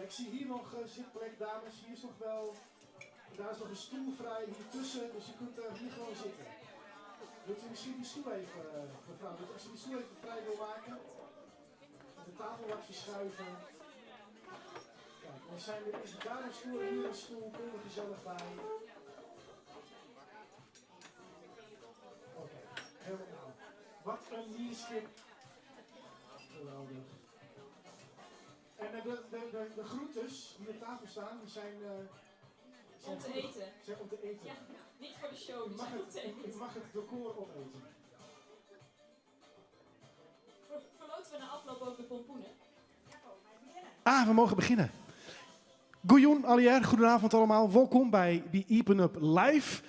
ik zie hier nog zitplek, dames. Hier is nog wel... Daar is nog een stoel vrij hier tussen, dus je kunt hier gewoon zitten. Wilt u misschien die stoel even, mevrouw, als je die stoel even vrij wil maken, de tafel wat verschuiven. Kijk, dan zijn er is daar een stoel en hier een stoel, kom er gezellig bij. Oké, helemaal. Wat een leerskip. Geweldig. En de groentes die op tafel staan, die zijn... om te eten. Zijn om te eten. Ja, niet voor de show, die zijn om te eten. Ik mag het decor opeten. Verloten we na afloop ook de pompoenen? We mogen beginnen. Goejoen, Alier, goedenavond allemaal. Welkom bij The Iepen Up Live.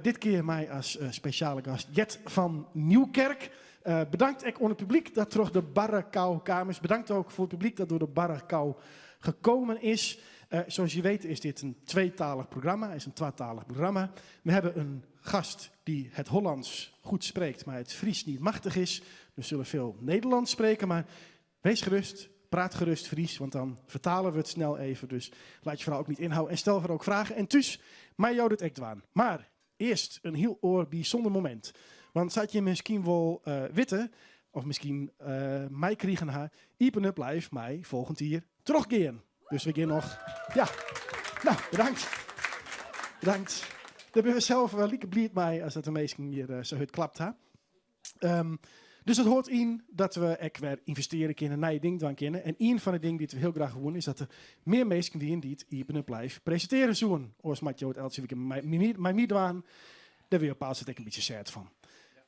Dit keer mij als speciale gast Jet van Nieuwkerk. Bedankt ook aan het publiek dat terug de Barrekou kamers. Bedankt ook voor het publiek dat door de Barrekou gekomen is. Zoals je weet is dit een tweetalig programma, is een tweetalig programma. We hebben een gast die het Hollands goed spreekt, maar het Fries niet machtig is. We zullen veel Nederlands spreken, maar wees gerust, praat gerust Fries, want dan vertalen we het snel even. Dus laat je vooral ook niet inhouden en stel voor ook vragen. En dus, mij jou dit echt waan. Maar eerst een heel bijzonder moment. Want zat je misschien wel weten, of misschien mij kriegen haar, Iepen Up Live mij volgend jaar teruggaan. Dus we gaan nog... Ja, nou, bedankt. Bedankt. Daar ben we zelf wel lieke blij mee als dat de meesten hier zo goed klapt. Dus het hoort in dat we ook weer investeren kunnen, nieuwe dingen kennen. En een van de dingen die we heel graag doen is dat er meer mensen die het Iepen Up Live presenteren zullen. Oors Matjo het elke week mijn miedwaan. Daar wil je op een een beetje sad van.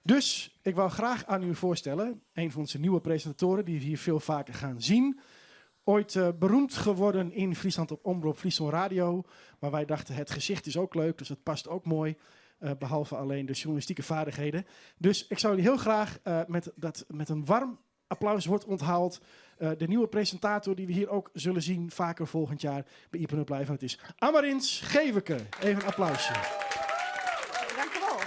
Dus ik wil graag aan u voorstellen, een van onze nieuwe presentatoren die we hier veel vaker gaan zien. Ooit beroemd geworden in Friesland op Omroep Friesland Radio. Maar wij dachten het gezicht is ook leuk, dus het past ook mooi. Behalve alleen de journalistieke vaardigheden. Dus ik zou jullie heel graag met een warm applaus wordt onthaald. De nieuwe presentator die we hier ook zullen zien vaker volgend jaar bij Iepen Up Live. En het is Amarins Geveke. Even een applausje. Dank u wel.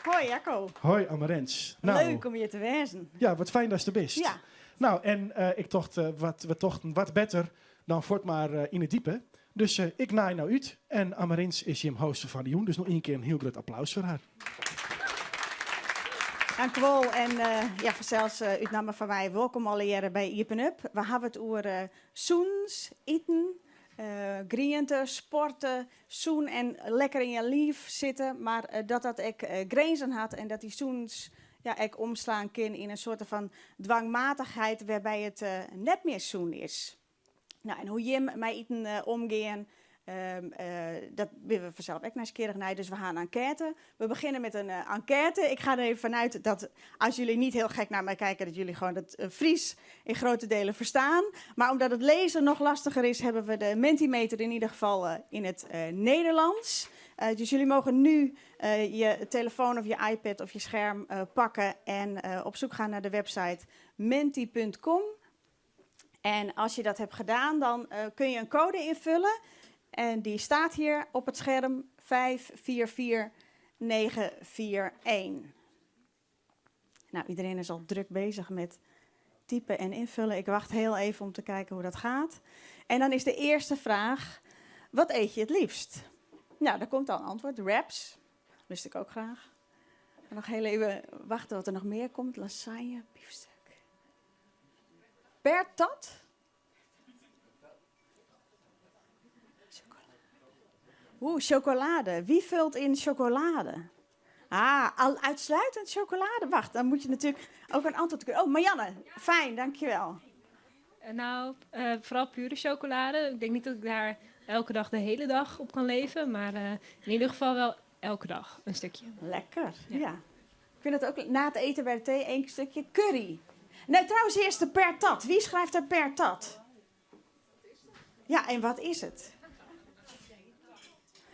Hoi Jacco. Hoi Amarins. Leuk om hier te wezen. Ja, wat fijn dat je er bent. Ja. Nou, en ik dacht, we tochten wat beter dan voort maar in het diepe. Dus ik naai nou uit. En Amarins is Jim hoster van de Joen. Dus nog één keer een heel groot applaus voor haar. Dank u wel. En zelfs uitname van mij. Welkom allereerst bij Iepen Up. We hebben het over zoens, eten, griënten, sporten, zoen en lekker in je lief zitten. Maar dat ik grenzen had en dat die zoens... Ja, ik omslaan kan in een soort van dwangmatigheid waarbij het net meer zoen is. Nou, en hoe Jim mij eten omgaan, dat willen we vanzelf ook nieuwsgierig naar. Dus we gaan een enquête. We beginnen met een enquête. Ik ga er even vanuit dat als jullie niet heel gek naar mij kijken, dat jullie gewoon het Fries in grote delen verstaan. Maar omdat het lezen nog lastiger is, hebben we de Mentimeter in ieder geval in het Nederlands. Dus jullie mogen nu je telefoon of je iPad of je scherm pakken en op zoek gaan naar de website menti.com. En als je dat hebt gedaan, dan kun je een code invullen. En die staat hier op het scherm 544941. Nou, iedereen is al druk bezig met typen en invullen. Ik wacht heel even om te kijken hoe dat gaat. En dan is de eerste vraag, wat eet je het liefst? Nou, daar komt al een antwoord. Wraps. Lust ik ook graag. En nog heel even wachten wat er nog meer komt. Lasagne, biefstuk. Pertat. Chocolade. Wie vult in chocolade? Al uitsluitend chocolade. Wacht, dan moet je natuurlijk ook een antwoord kunnen. Oh, Marianne. Fijn, dankjewel. Vooral pure chocolade. Ik denk niet dat ik daar elke dag de hele dag op kan leven. Maar in ieder geval wel elke dag een stukje. Lekker, ja. Ik vind het ook na het eten bij de thee één stukje curry. Nee, trouwens eerst de pertat. Wie schrijft er pertat? Ja, en wat is het?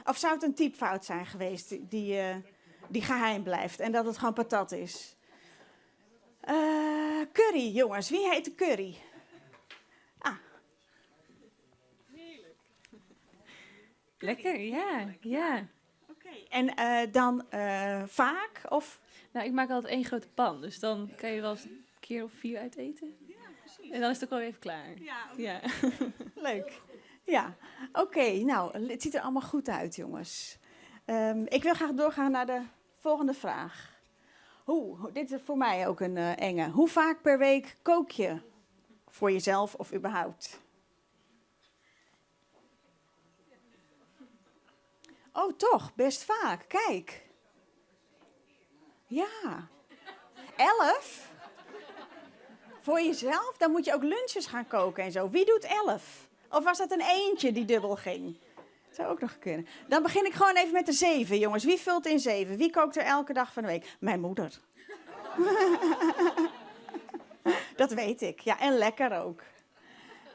Of zou het een typfout zijn geweest die geheim blijft en dat het gewoon patat is? Curry, jongens. Wie heet de curry? Lekker, ja. Oké. En dan vaak? Of? Nou, ik maak altijd één grote pan. Dus dan kan je wel eens een keer of 4 uit eten. En dan is het ook wel even klaar. Ja. Leuk. Ja, oké. Nou, het ziet er allemaal goed uit, jongens. Ik wil graag doorgaan naar de volgende vraag. Dit is voor mij ook een enge. Hoe vaak per week kook je? Voor jezelf of überhaupt? Oh, toch? Best vaak. Kijk. Ja. 11? Voor jezelf? Dan moet je ook lunches gaan koken en zo. Wie doet 11? Of was dat een eentje die dubbel ging? Dat zou ook nog kunnen. Dan begin ik gewoon even met de 7, jongens. Wie vult in 7? Wie kookt er elke dag van de week? Mijn moeder. Dat weet ik. Ja, en lekker ook.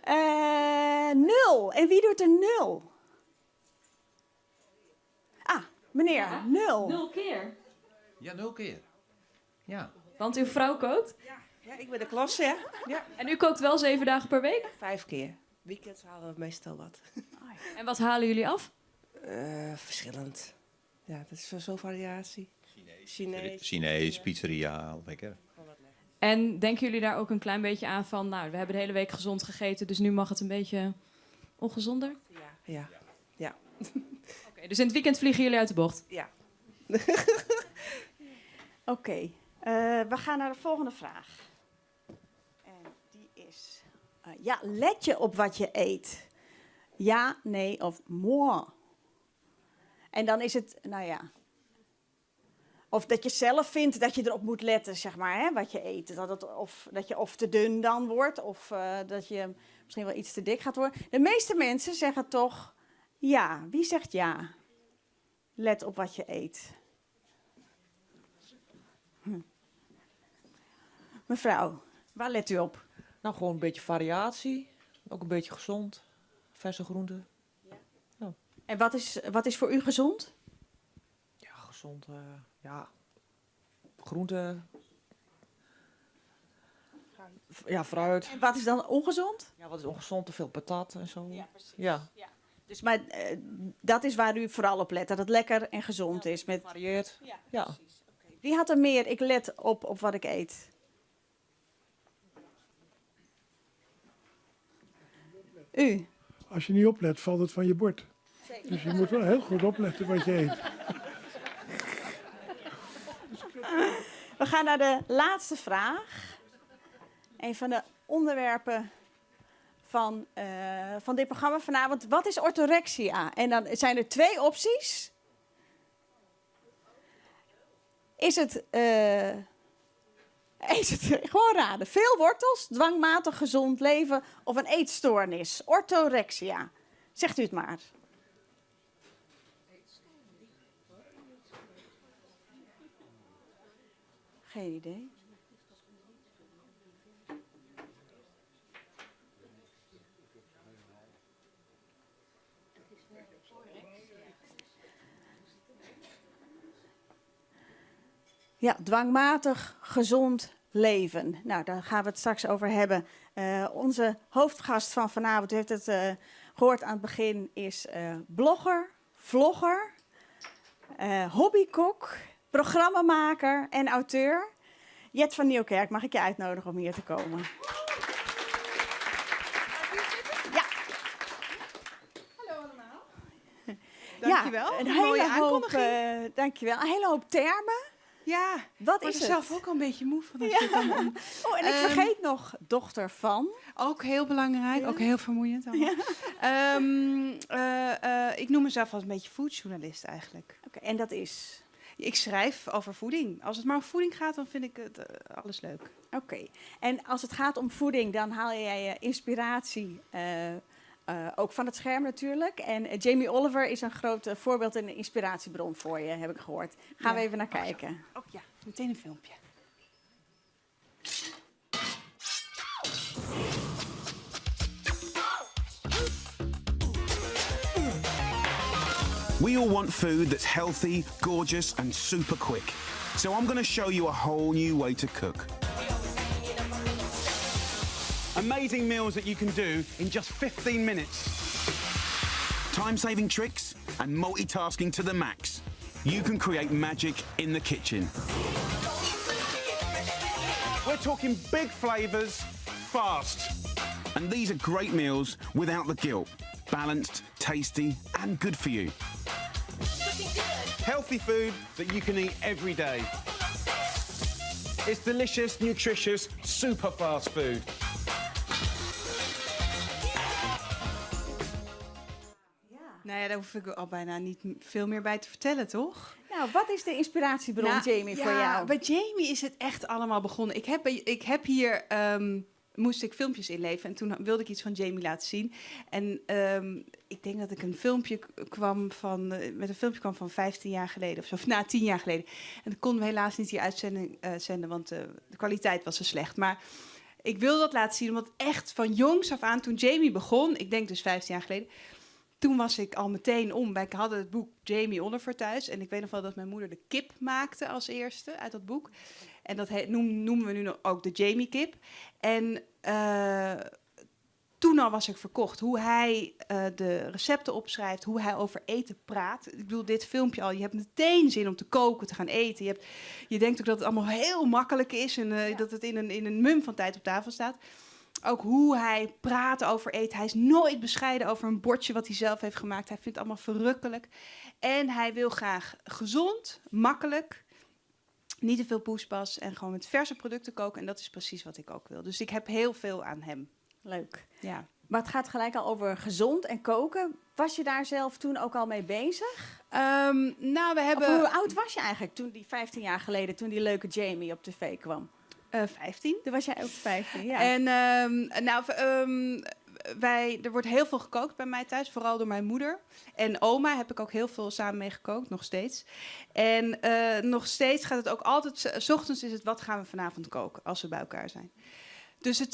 0. En wie doet er 0? Ah, meneer, Ja, 0. 0 keer. Ja, 0 keer. Ja. Want uw vrouw kookt. Ja, ik ben de klas, hè? Ja, En u kookt wel 7 dagen per week. 5 keer. Weekends halen we meestal wat. En wat halen jullie af? Verschillend. Ja, dat is zo variatie. Chinees. Chinees, pizzeria, lekker. En denken jullie daar ook een klein beetje aan van... Nou, we hebben de hele week gezond gegeten, dus nu mag het een beetje ongezonder? Ja. Oké, dus in het weekend vliegen jullie uit de bocht? Ja. Oké, we gaan naar de volgende vraag. En die is... let je op wat je eet? Ja, nee of moi? En dan is het, nou ja... Of dat je zelf vindt dat je erop moet letten, zeg maar, hè, wat je eet. Dat je of te dun dan wordt, of dat je misschien wel iets te dik gaat worden. De meeste mensen zeggen toch ja. Wie zegt ja? Let op wat je eet. Mevrouw, waar let u op? Nou, gewoon een beetje variatie. Ook een beetje gezond. Verse groenten. En wat is voor u gezond? Ja, gezond. Groenten. Ja, fruit. En wat is dan ongezond? Ja, wat is ongezond? Te veel patat en zo. precies. Ja, Dus, maar dat is waar u vooral op let, dat het lekker en gezond is. Met... varieert. Ja. Wie had er meer? Ik let op wat ik eet. U. Als je niet oplet, valt het van je bord. Dus je moet wel heel goed opletten wat je eet. We gaan naar de laatste vraag. Een van de onderwerpen van dit programma vanavond. Wat is orthorexia? En dan zijn er 2 opties. Is het gewoon raden? Veel wortels, dwangmatig gezond leven of een eetstoornis? Orthorexia. Zegt u het maar. Geen idee. Ja, dwangmatig gezond leven. Nou, daar gaan we het straks over hebben. Onze hoofdgast van vanavond, u heeft het gehoord aan het begin, is blogger, vlogger, hobbykok, programmamaker en auteur. Jet van Nieuwkerk, mag ik je uitnodigen om hier te komen? Ja. Hallo allemaal. Dankjewel. Ja, een mooie hele hoop, aankondiging. dankjewel. Een hele hoop termen. Ja, Wat ik word is er het? zelf ook al een beetje moe van. Als je het dan Oh, en ik vergeet nog dochter van. ook heel belangrijk, ook heel vermoeiend. allemaal. Ik noem mezelf als een beetje foodjournalist eigenlijk. Oké, en dat is? Ik schrijf over voeding. Als het maar om voeding gaat, dan vind ik het alles leuk. Oké. En als het gaat om voeding, dan haal jij je inspiratie ook van het scherm natuurlijk. En Jamie Oliver is een groot voorbeeld en een inspiratiebron voor je, heb ik gehoord. Gaan we even naar kijken. Oh ja, meteen een filmpje. We all want food that's healthy, gorgeous, and super quick. So I'm going to show you a whole new way to cook. Amazing meals that you can do in just 15 minutes. Time-saving tricks and multitasking to the max. You can create magic in the kitchen. We're talking big flavours, fast. And these are great meals without the guilt. Balanced, tasty, and good for you. Healthy food that you can eat every day. It's delicious, nutritious, super fast food. Nou ja, daar hoef ik al bijna niet veel meer bij te vertellen, toch? Nou, wat is de inspiratiebron, Jamie, voor jou? Bij Jamie is het echt allemaal begonnen. Ik heb hier... moest ik filmpjes inleveren en toen wilde ik iets van Jamie laten zien. En ik denk dat ik met een filmpje kwam van 15 jaar geleden of zo, of 10 jaar geleden. En dat konden we helaas niet die uitzending zenden, want de kwaliteit was zo slecht. Maar ik wilde dat laten zien, omdat echt van jongs af aan, toen Jamie begon, ik denk dus 15 jaar geleden, toen was ik al meteen om. Wij hadden het boek Jamie Oliver thuis. En ik weet nog wel dat mijn moeder de kip maakte als eerste uit dat boek. En dat noemen we nu nog ook de Jamie kip. En toen al was ik verkocht. Hoe hij de recepten opschrijft, hoe hij over eten praat. Ik bedoel, dit filmpje al, je hebt meteen zin om te koken, te gaan eten. Je denkt ook dat het allemaal heel makkelijk is en dat het in een mum van tijd op tafel staat. Ook hoe hij praat over eten. Hij is nooit bescheiden over een bordje wat hij zelf heeft gemaakt. Hij vindt het allemaal verrukkelijk. En hij wil graag gezond, makkelijk, niet te veel poespas en gewoon met verse producten koken. En dat is precies wat ik ook wil. Dus ik heb heel veel aan hem. Leuk. Ja. Maar het gaat gelijk al over gezond en koken. Was je daar zelf toen ook al mee bezig? Nou, we hebben... Of hoe oud was je eigenlijk toen 15 jaar geleden, toen die leuke Jamie op tv kwam? 15. Toen was jij ook 15, ja. En er wordt heel veel gekookt bij mij thuis, vooral door mijn moeder. En oma heb ik ook heel veel samen mee gekookt, nog steeds. En nog steeds gaat het ook altijd, 's ochtends is het, wat gaan we vanavond koken, als we bij elkaar zijn. Dus het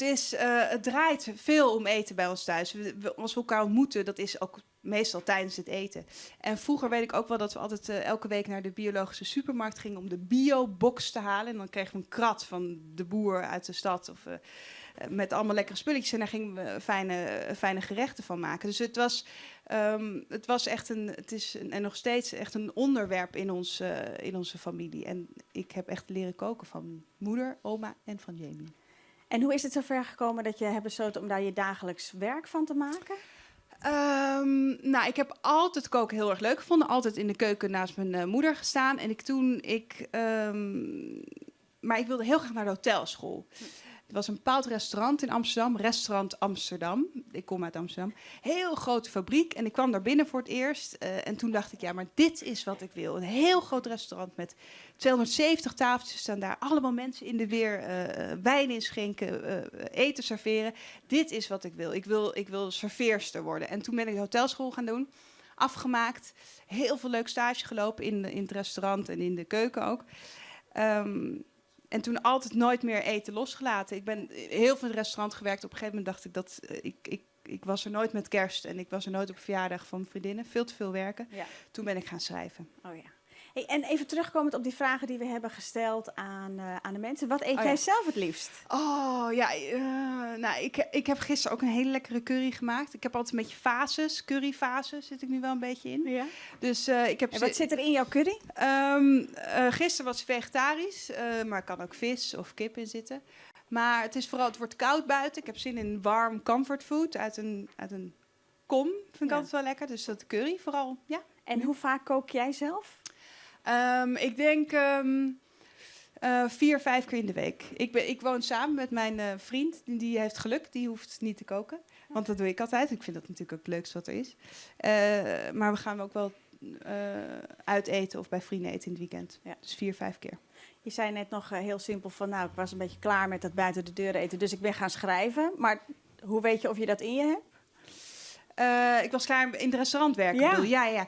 draait veel om eten bij ons thuis. Als we elkaar ontmoeten, dat is ook meestal tijdens het eten. En vroeger weet ik ook wel dat we altijd elke week naar de biologische supermarkt gingen om de bio-box te halen. En dan kregen we een krat van de boer uit de stad of met allemaal lekkere spulletjes. En daar gingen we fijne gerechten van maken. Dus het was echt en nog steeds echt een onderwerp in onze familie. En ik heb echt leren koken van moeder, oma en van Jamie. En hoe is het zover gekomen dat je hebt besloten om daar je dagelijks werk van te maken? Nou, ik heb altijd koken heel erg leuk gevonden. Altijd in de keuken naast mijn moeder gestaan. En maar ik wilde heel graag naar de hotelschool. Er was een bepaald restaurant in Amsterdam, Restaurant Amsterdam. Ik kom uit Amsterdam. Heel grote fabriek en ik kwam daar binnen voor het eerst. En toen dacht ik, ja, maar dit is wat ik wil. Een heel groot restaurant met 270 tafeltjes staan daar. Allemaal mensen in de weer, wijn inschenken, eten serveren. Dit is wat ik wil. Ik wil serveerster worden. En toen ben ik de hotelschool gaan doen. Afgemaakt. Heel veel leuk stage gelopen in het restaurant en in de keuken ook. En toen altijd nooit meer eten losgelaten. Ik ben heel veel in het restaurant gewerkt. Op een gegeven moment dacht ik dat ik was er nooit met kerst en ik was er nooit op verjaardag van vriendinnen. Veel te veel werken. Ja. Toen ben ik gaan schrijven. Oh ja. Hey, en even terugkomend op die vragen die we hebben gesteld aan de mensen. Wat eet jij zelf het liefst? Oh ja, nou, ik heb gisteren ook een hele lekkere curry gemaakt. Ik heb altijd een beetje fases, curryfases zit ik nu wel een beetje in. Ja. Dus, ik heb en wat zit er in jouw curry? Gisteren was het vegetarisch, maar er kan ook vis of kip in zitten. Maar het wordt koud buiten. Ik heb zin in warm comfortfood uit een kom. Vind ik altijd wel lekker. Dus dat curry vooral, ja. En hoe vaak kook jij zelf? Ik denk 4, 5 keer in de week. Ik woon samen met mijn vriend. Die heeft geluk. Die hoeft niet te koken. Want dat doe ik altijd. Ik vind dat natuurlijk ook het leukste wat er is. Maar we gaan ook wel uit eten of bij vrienden eten in het weekend. Ja. Dus 4, 5 keer. Je zei net nog heel simpel van, nou, ik was een beetje klaar met dat buiten de deur eten. Dus ik ben gaan schrijven. Maar hoe weet je of je dat in je hebt? Ik was klaar in het restaurant werken. Ja. Ja.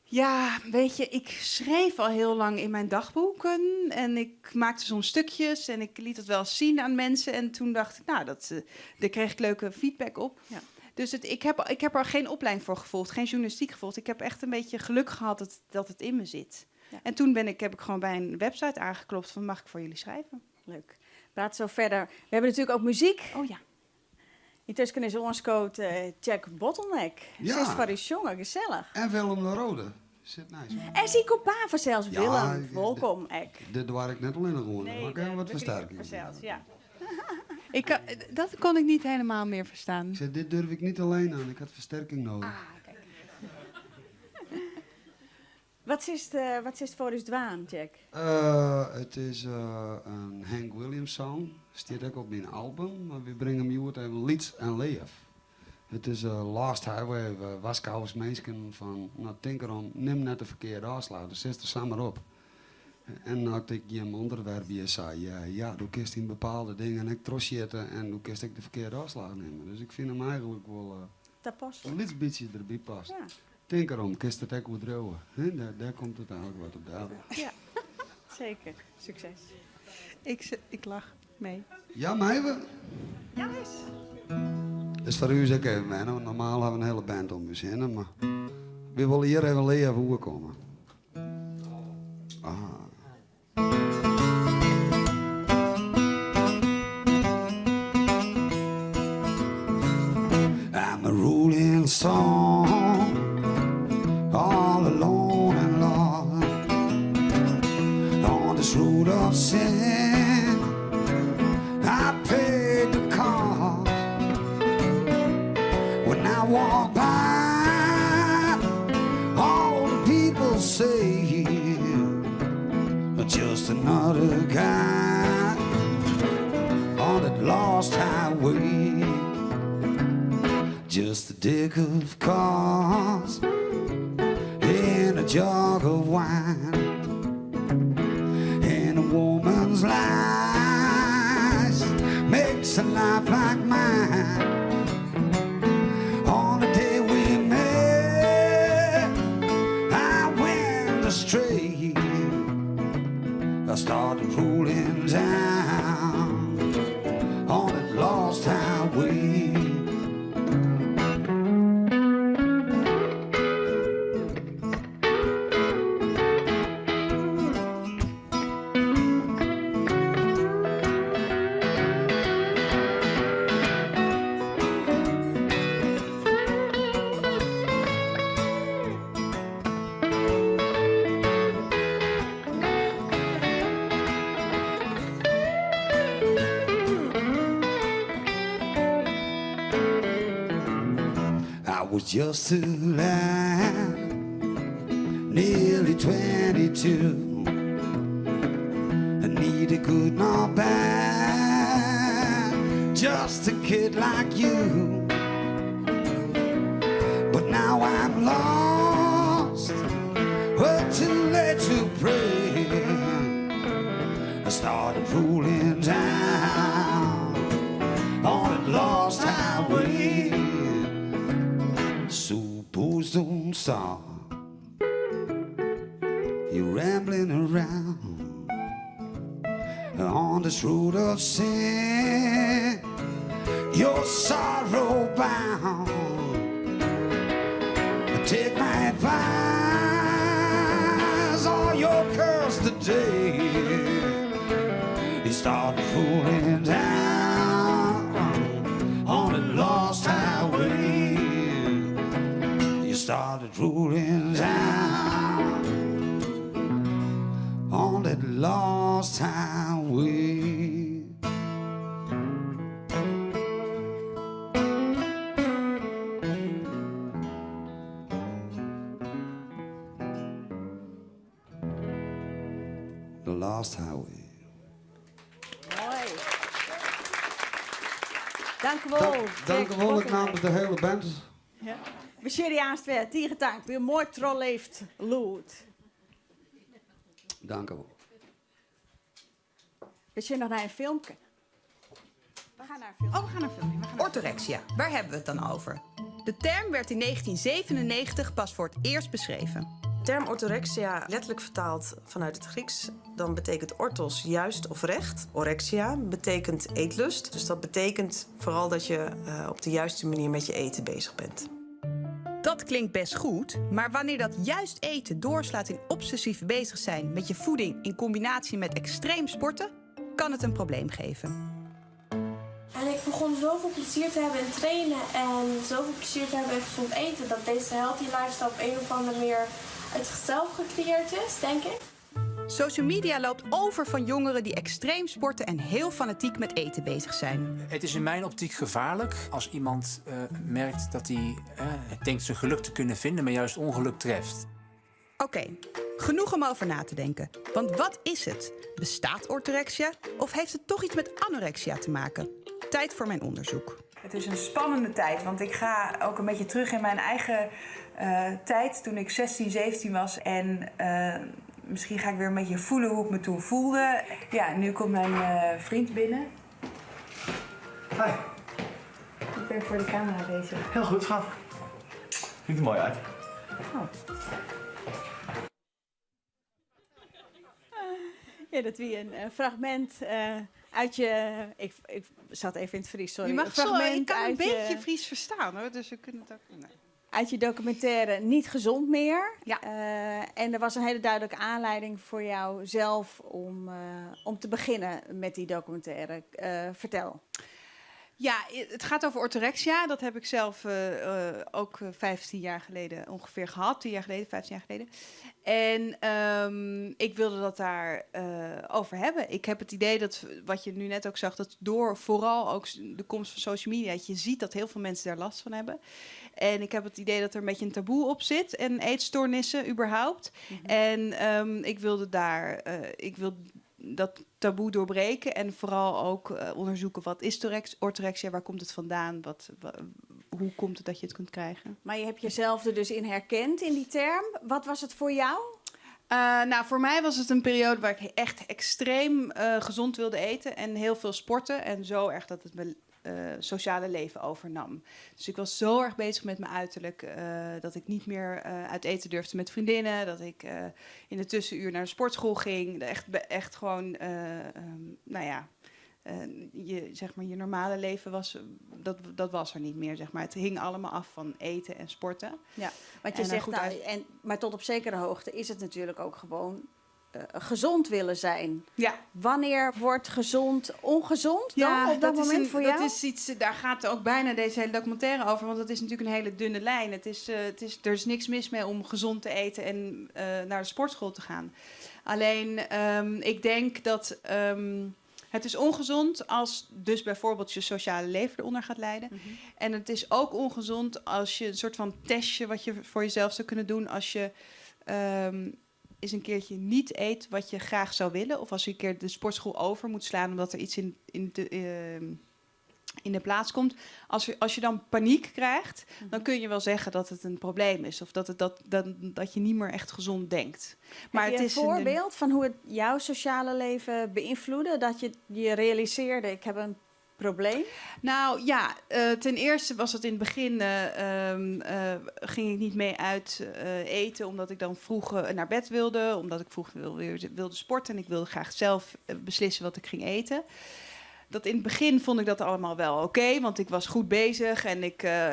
Ja, weet je, ik schreef al heel lang in mijn dagboeken en ik maakte soms stukjes en ik liet het wel zien aan mensen. En toen dacht ik, nou, daar kreeg ik leuke feedback op. Ja. Dus ik heb er geen opleiding voor gevolgd, geen journalistiek gevolgd. Ik heb echt een beetje geluk gehad dat het in me zit. Ja. En toen heb ik gewoon bij een website aangeklopt van, mag ik voor jullie schrijven? Leuk. Praat zo verder. We hebben natuurlijk ook muziek. Oh ja. Intussen is ons coach Jack Bottleneck. Ja. Zes van die jongen, gezellig. En Willem de Rode. Zit nice. En zie Kopava zelfs, Ja, Willem. Welkom, Ek. Dit waar ik net al in gewoon. Nee, maar ik heb wat versterking. Zelfs, ja. Dat kon ik niet helemaal meer verstaan. Ik zei, dit durf ik niet alleen aan. Ik had versterking nodig. Kijk. Wat is het voor u dwaan, Jack? Het is een Hank Williams song. Staat ook op mijn album. Maar we brengen hem uit even lieds en leef. Het is Last Highway. We waskouwers mensen van, nou denk erom, neem net de verkeerde afslag. Dus zet er samen op. En als ik je onderwerp hier zei, ja, doe kist in bepaalde dingen en ik trosjetten en doe kist ik de verkeerde afslag nemen. Dus ik vind hem eigenlijk wel Dat past. een licht beetje erbij past. Ja. Denk erom, kist het ook wat drogen. Daar komt het eigenlijk wat op de album. Ja, zeker. Succes. Ik lach mee. Ja, meiden. Ja, eens. Dus voor u is ook even, man. Normaal hebben we een hele band om te zingen, maar we willen hier even leren hoe we komen. Ah. I'm a rolling stone, all alone and lost on this road of sin. I paid the cost when I walk by. All the people say just another guy on that lost highway. Just a deck of cards and a jug of wine and a woman's lies makes a life like mine. On the day we met, I went astray. I started rolling down on that lost highway. Was just a lad, nearly 22. I neither good nor bad, just a kid like you. But now I'm lost, but too late to pray. I started rolling down on that lost highway. Suppose don't stop. You're rambling around on this road of sin. You're sorrow bound. Take my advice, or you're cursed today. You start fooling down on the lost highway. Started rolling down on that lost highway. The Lost Highway. Mooi. Dank u wel. Dank u wel, ik namens de hele band. Ja. We serieus weer, tegentank, weer mooi troll heeft lood. Dank u wel. We zien nog naar een filmpje. We gaan naar een filmpje. Oh, we gaan naar een filmpje. Orthorexia, waar hebben we het dan over? De term werd in 1997 pas voor het eerst beschreven. De term orthorexia, letterlijk vertaald vanuit het Grieks, dan betekent orthos juist of recht. Orexia betekent eetlust. Dus dat betekent vooral dat je op de juiste manier met je eten bezig bent. Dat klinkt best goed, maar wanneer dat juist eten doorslaat in obsessief bezig zijn met je voeding in combinatie met extreem sporten, kan het een probleem geven. En ik begon zoveel plezier te hebben in trainen en zoveel plezier te hebben in gezond eten, dat deze healthy lifestyle op een of andere manier uit zichzelf gecreëerd is, denk ik. Social media loopt over van jongeren die extreem sporten en heel fanatiek met eten bezig zijn. Het is in mijn optiek gevaarlijk als iemand merkt dat hij denkt zijn geluk te kunnen vinden, maar juist ongeluk treft. Oké, genoeg om over na te denken. Want wat is het? Bestaat orthorexia of heeft het toch iets met anorexia te maken? Tijd voor mijn onderzoek. Het is een spannende tijd, want ik ga ook een beetje terug in mijn eigen tijd toen ik 16, 17 was. En misschien ga ik weer een beetje voelen hoe ik me toen voelde. Ja, nu komt mijn vriend binnen. Hi. Ik ben voor de camera bezig. Heel goed, schat. Ziet er mooi uit. Ja, dat wie een fragment uit je... Ik zat even in het Fries, sorry. Je mag Een fragment ik kan een uit beetje Fries verstaan hoor, dus we kunnen het ook... Nee. uit je documentaire Niet Gezond Meer. Ja. En er was een hele duidelijke aanleiding voor jou zelf om te beginnen met die documentaire. Vertel. Ja, het gaat over orthorexia. Dat heb ik zelf ook 15 jaar geleden ongeveer gehad. 10 jaar geleden, 15 jaar geleden. En ik wilde dat daar over hebben. Ik heb het idee dat, wat je nu net ook zag, dat door vooral ook de komst van social media, dat je ziet dat heel veel mensen daar last van hebben. En ik heb het idee dat er een beetje een taboe op zit. En eetstoornissen überhaupt. Mm-hmm. En ik wilde dat taboe doorbreken en vooral ook onderzoeken wat is orthorexia, waar komt het vandaan, hoe komt het dat je het kunt krijgen. Maar je hebt jezelf er dus in herkend in die term. Wat was het voor jou? Nou, voor mij was het een periode waar ik echt extreem gezond wilde eten en heel veel sporten en zo erg dat het mijn sociale leven overnam. Dus ik was zo erg bezig met mijn uiterlijk dat ik niet meer uit eten durfde met vriendinnen, dat ik in de tussenuur naar de sportschool ging, echt gewoon, je normale leven was, dat was er niet meer, zeg maar. Het hing allemaal af van eten en sporten. Ja, want je zegt, maar tot op zekere hoogte is het natuurlijk ook gewoon gezond willen zijn. Ja. Wanneer wordt gezond ongezond dan op dat moment voor jou? Dat is iets, daar gaat ook bijna deze hele documentaire over, want dat is natuurlijk een hele dunne lijn. Er is niks mis mee om gezond te eten en naar de sportschool te gaan. Alleen, ik denk dat het is ongezond als dus bijvoorbeeld je sociale leven eronder gaat lijden. Mm-hmm. En het is ook ongezond als je een soort van testje wat je voor jezelf zou kunnen doen als je eens een keertje niet eet wat je graag zou willen. Of als je een keer de sportschool over moet slaan omdat er iets in de plaats komt. Als je dan paniek krijgt, dan kun je wel zeggen dat het een probleem is. Of dat je niet meer echt gezond denkt. Maar heb je het is een voorbeeld van hoe het jouw sociale leven beïnvloedde? Dat je realiseerde, ik heb een probleem? Nou ja, ten eerste was het in het begin, ging ik niet mee uit eten, omdat ik dan vroeg naar bed wilde, omdat ik vroeg wilde sporten en ik wilde graag zelf beslissen wat ik ging eten. Dat in het begin vond ik dat allemaal wel oké, want ik was goed bezig en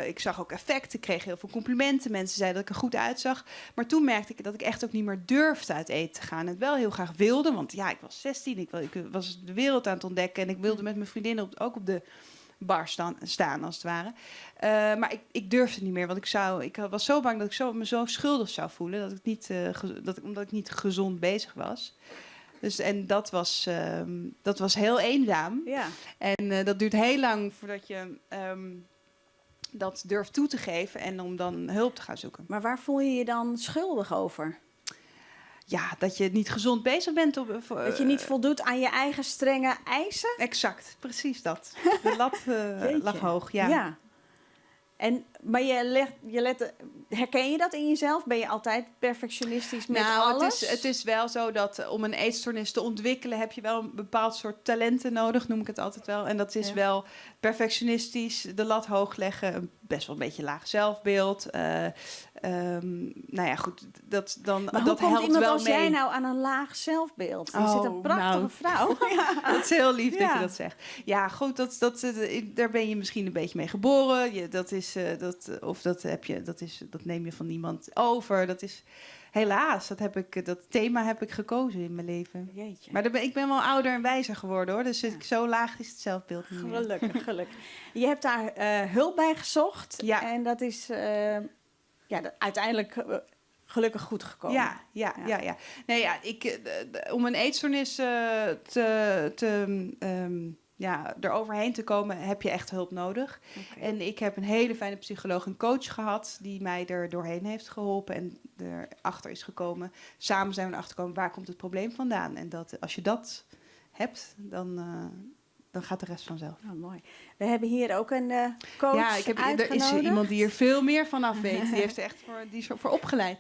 ik zag ook effect. Ik kreeg heel veel complimenten. Mensen zeiden dat ik er goed uitzag. Maar toen merkte ik dat ik echt ook niet meer durfde uit eten te gaan. En het wel heel graag wilde, want ja, ik was 16. Ik was de wereld aan het ontdekken en ik wilde met mijn vriendinnen ook op de bar staan als het ware. Maar ik durfde niet meer, want ik was zo bang dat ik me zo schuldig zou voelen, omdat ik niet gezond bezig was. Dus, en dat was heel eenzaam. Ja. En dat duurt heel lang voordat je dat durft toe te geven en om dan hulp te gaan zoeken. Maar waar voel je je dan schuldig over? Ja, dat je niet gezond bezig bent. Dat je niet voldoet aan je eigen strenge eisen? Exact, precies dat. De lat lag hoog, ja. Ja. Maar herken je dat in jezelf? Ben je altijd perfectionistisch met alles? Het is wel zo dat om een eetstoornis te ontwikkelen heb je wel een bepaald soort talenten nodig, noem ik het altijd wel. En dat is wel perfectionistisch, de lat hoog leggen, best wel een beetje laag zelfbeeld. Nou ja, goed, dat helpt wel mee. Maar hoe komt iemand als jij nou aan een laag zelfbeeld? Je zit een prachtige vrouw. Ja. Dat is heel lief dat je dat zegt. Ja, goed, daar ben je misschien een beetje mee geboren. Dat neem je van niemand over. Dat is helaas, dat thema heb ik gekozen in mijn leven. Jeetje. Maar ik ben wel ouder en wijzer geworden hoor. Dus zo laag is het zelfbeeld niet meer. Gelukkig. Je hebt daar hulp bij gezocht. Ja. En dat is uiteindelijk gelukkig goed gekomen. Ja. Nee, ja, om een eetstoornis eroverheen te komen, heb je echt hulp nodig. Okay. En ik heb een hele fijne psycholoog en coach gehad die mij er doorheen heeft geholpen en erachter is gekomen. Samen zijn we erachter gekomen, waar komt het probleem vandaan? En als je dat hebt, dan gaat de rest vanzelf. Oh, mooi. We hebben hier ook een coach er is iemand die er veel meer vanaf weet. Die heeft er echt voor opgeleid.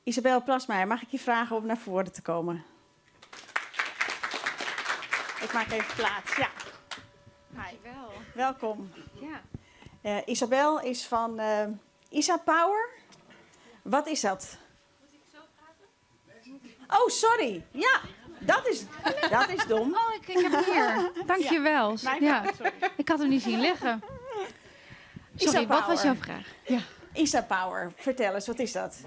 Isabel Plasmeijer, mag ik je vragen om naar voren te komen? Ik maak even plaats. Ja. Dankjewel. Welkom. Ja. Isabel is van Isa Power. Wat is dat? Moet ik zo praten? Oh, sorry. Ja, dat is dom. Oh, ik heb hem hier. Dankjewel. Ja. Ik had hem niet zien liggen. Sorry, wat was jouw vraag? Ja. Isa Power, vertel eens, wat is dat?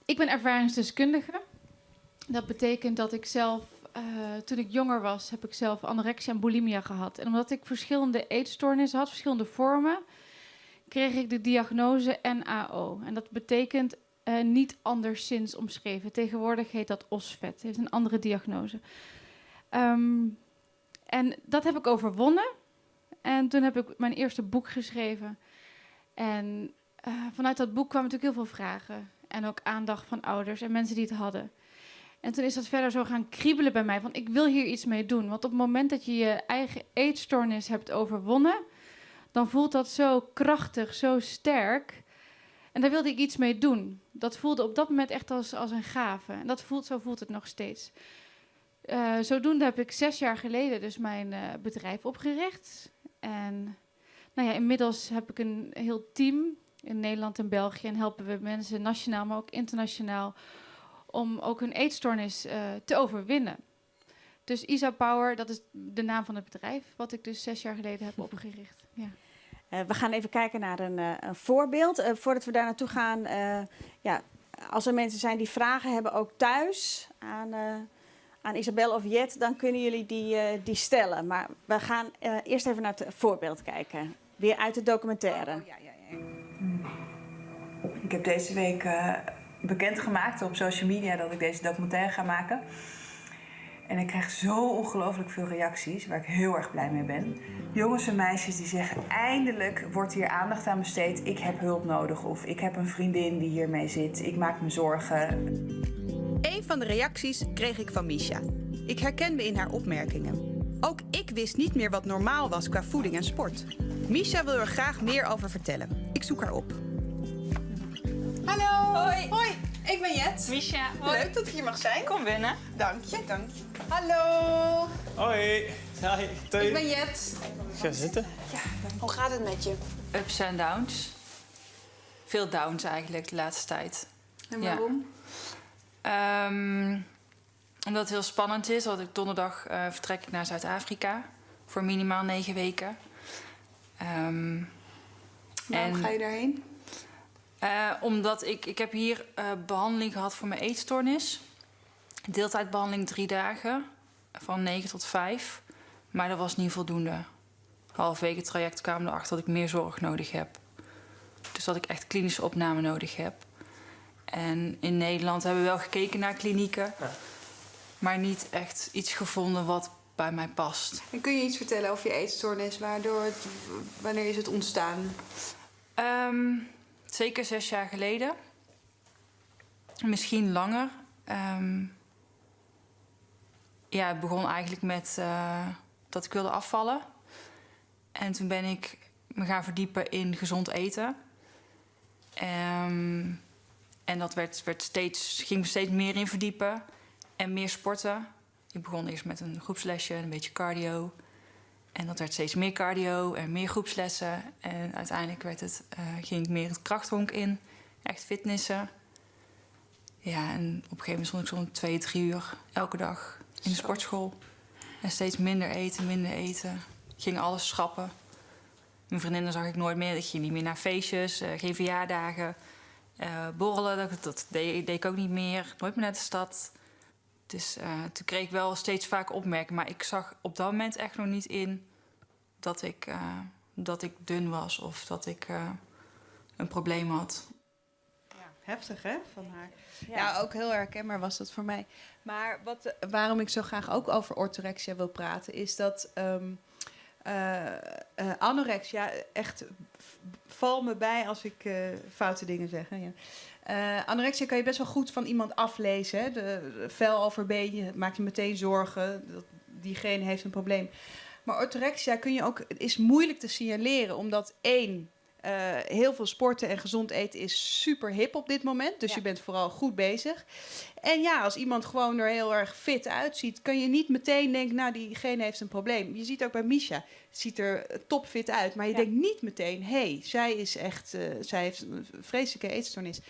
Ik ben ervaringsdeskundige. Dat betekent dat ik zelf, toen ik jonger was, heb ik zelf anorexia en bulimia gehad. En omdat ik verschillende eetstoornissen had, verschillende vormen, kreeg ik de diagnose NAO. En dat betekent niet anderszins omschreven. Tegenwoordig heet dat OSVET. Het heeft een andere diagnose. En dat heb ik overwonnen. En toen heb ik mijn eerste boek geschreven. En vanuit dat boek kwamen natuurlijk heel veel vragen. En ook aandacht van ouders en mensen die het hadden. En toen is dat verder zo gaan kriebelen bij mij. Van ik wil hier iets mee doen. Want op het moment dat je je eigen eetstoornis hebt overwonnen, dan voelt dat zo krachtig, zo sterk. En daar wilde ik iets mee doen. Dat voelde op dat moment echt als een gave. En zo voelt het nog steeds. Zodoende heb ik 6 jaar geleden dus mijn bedrijf opgericht. En inmiddels heb ik een heel team in Nederland en België. En helpen we mensen nationaal, maar ook internationaal, om ook hun eetstoornis te overwinnen. Dus Isa Power, dat is de naam van het bedrijf, wat ik dus 6 jaar geleden heb opgericht. Ja. We gaan even kijken naar een voorbeeld. Voordat we daar naartoe gaan, als er mensen zijn die vragen hebben, ook thuis aan Isabel of Jet, dan kunnen jullie die stellen. Maar we gaan eerst even naar het voorbeeld kijken. Weer uit de documentaire. Ik heb deze week bekendgemaakt op social media dat ik deze documentaire ga maken. En ik krijg zo ongelooflijk veel reacties, waar ik heel erg blij mee ben. Jongens en meisjes die zeggen, eindelijk wordt hier aandacht aan besteed. Ik heb hulp nodig of ik heb een vriendin die hiermee zit. Ik maak me zorgen. Een van de reacties kreeg ik van Misha. Ik herken me in haar opmerkingen. Ook ik wist niet meer wat normaal was qua voeding en sport. Misha wil er graag meer over vertellen. Ik zoek haar op. Hallo. Hoi. Hoi, ik ben Jet. Misha, hoi. Leuk dat ik hier mag zijn. Kom binnen. Dank je. Hallo. Hoi. Hi. Teun. Ik ben Jet. Ga zitten. Ja, hoe gaat het met je? Ups en downs. Veel downs eigenlijk de laatste tijd. En waarom? Ja. Omdat het heel spannend is. Want donderdag vertrek ik naar Zuid-Afrika. Voor minimaal 9 weken. Waarom ga je daarheen? Omdat ik heb hier behandeling gehad voor mijn eetstoornis. Deeltijdbehandeling 3 dagen. Van 9 tot 5. Maar dat was niet voldoende. Halfwege traject kwamen we erachter dat ik meer zorg nodig heb. Dus dat ik echt klinische opname nodig heb. En in Nederland hebben we wel gekeken naar klinieken. Ja. Maar niet echt iets gevonden wat bij mij past. En kun je iets vertellen over je eetstoornis? Wanneer is het ontstaan? Zeker 6 jaar geleden. Misschien langer. Het begon eigenlijk met dat ik wilde afvallen. En toen ben ik me gaan verdiepen in gezond eten. En dat ging me steeds meer in verdiepen. En meer sporten. Ik begon eerst met een groepslesje, een beetje cardio. En dat werd steeds meer cardio en meer groepslessen. En uiteindelijk ging ik meer het krachthonk in. Echt fitnessen. Ja, en op een gegeven moment stond ik zo'n 2, 3 uur elke dag in de sportschool. En steeds minder eten. Ik ging alles schrappen. Mijn vriendinnen zag ik nooit meer. Ik ging niet meer naar feestjes, geen verjaardagen. Borrelen, dat deed ik ook niet meer. Nooit meer naar de stad. Dus toen kreeg ik wel steeds vaker opmerkingen. Maar ik zag op dat moment echt nog niet in dat ik dun was of dat ik een probleem had. Heftig, hè, van haar. Ja, ook heel herkenbaar was dat voor mij. Maar waarom ik zo graag ook over orthorexia wil praten, is dat anorexia echt val me bij als ik foute dingen zeg. Hè, ja. Anorexia kan je best wel goed van iemand aflezen. Hè? De vel over been maakt je meteen zorgen. Diegene heeft een probleem. Maar orthorexia is moeilijk te signaleren, omdat heel veel sporten en gezond eten is super hip op dit moment. Dus je bent vooral goed bezig. En ja, als iemand gewoon er heel erg fit uitziet, kan je niet meteen denken, nou, diegene heeft een probleem. Je ziet ook bij Misha, ziet er topfit uit. Maar je denkt niet meteen, zij heeft een vreselijke eetstoornis.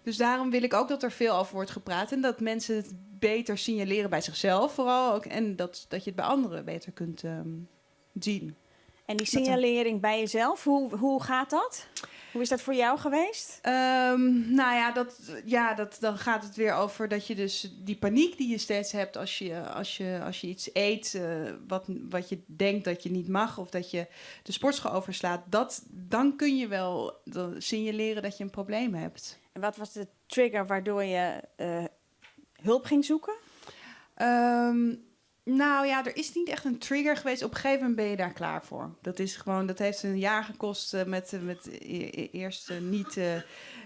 Dus daarom wil ik ook dat er veel over wordt gepraat. En dat mensen het beter signaleren bij zichzelf vooral ook. En dat je het bij anderen beter kunt zien. En die signalering bij jezelf, hoe gaat dat? Hoe is dat voor jou geweest? Dan gaat het weer over dat je dus die paniek die je steeds hebt als je iets eet wat je denkt dat je niet mag, of dat je de sportschool overslaat, dan kun je wel signaleren dat je een probleem hebt. En wat was de trigger waardoor je hulp ging zoeken? Er is niet echt een trigger geweest. Op een gegeven moment ben je daar klaar voor. Dat heeft een jaar gekost met eerst niet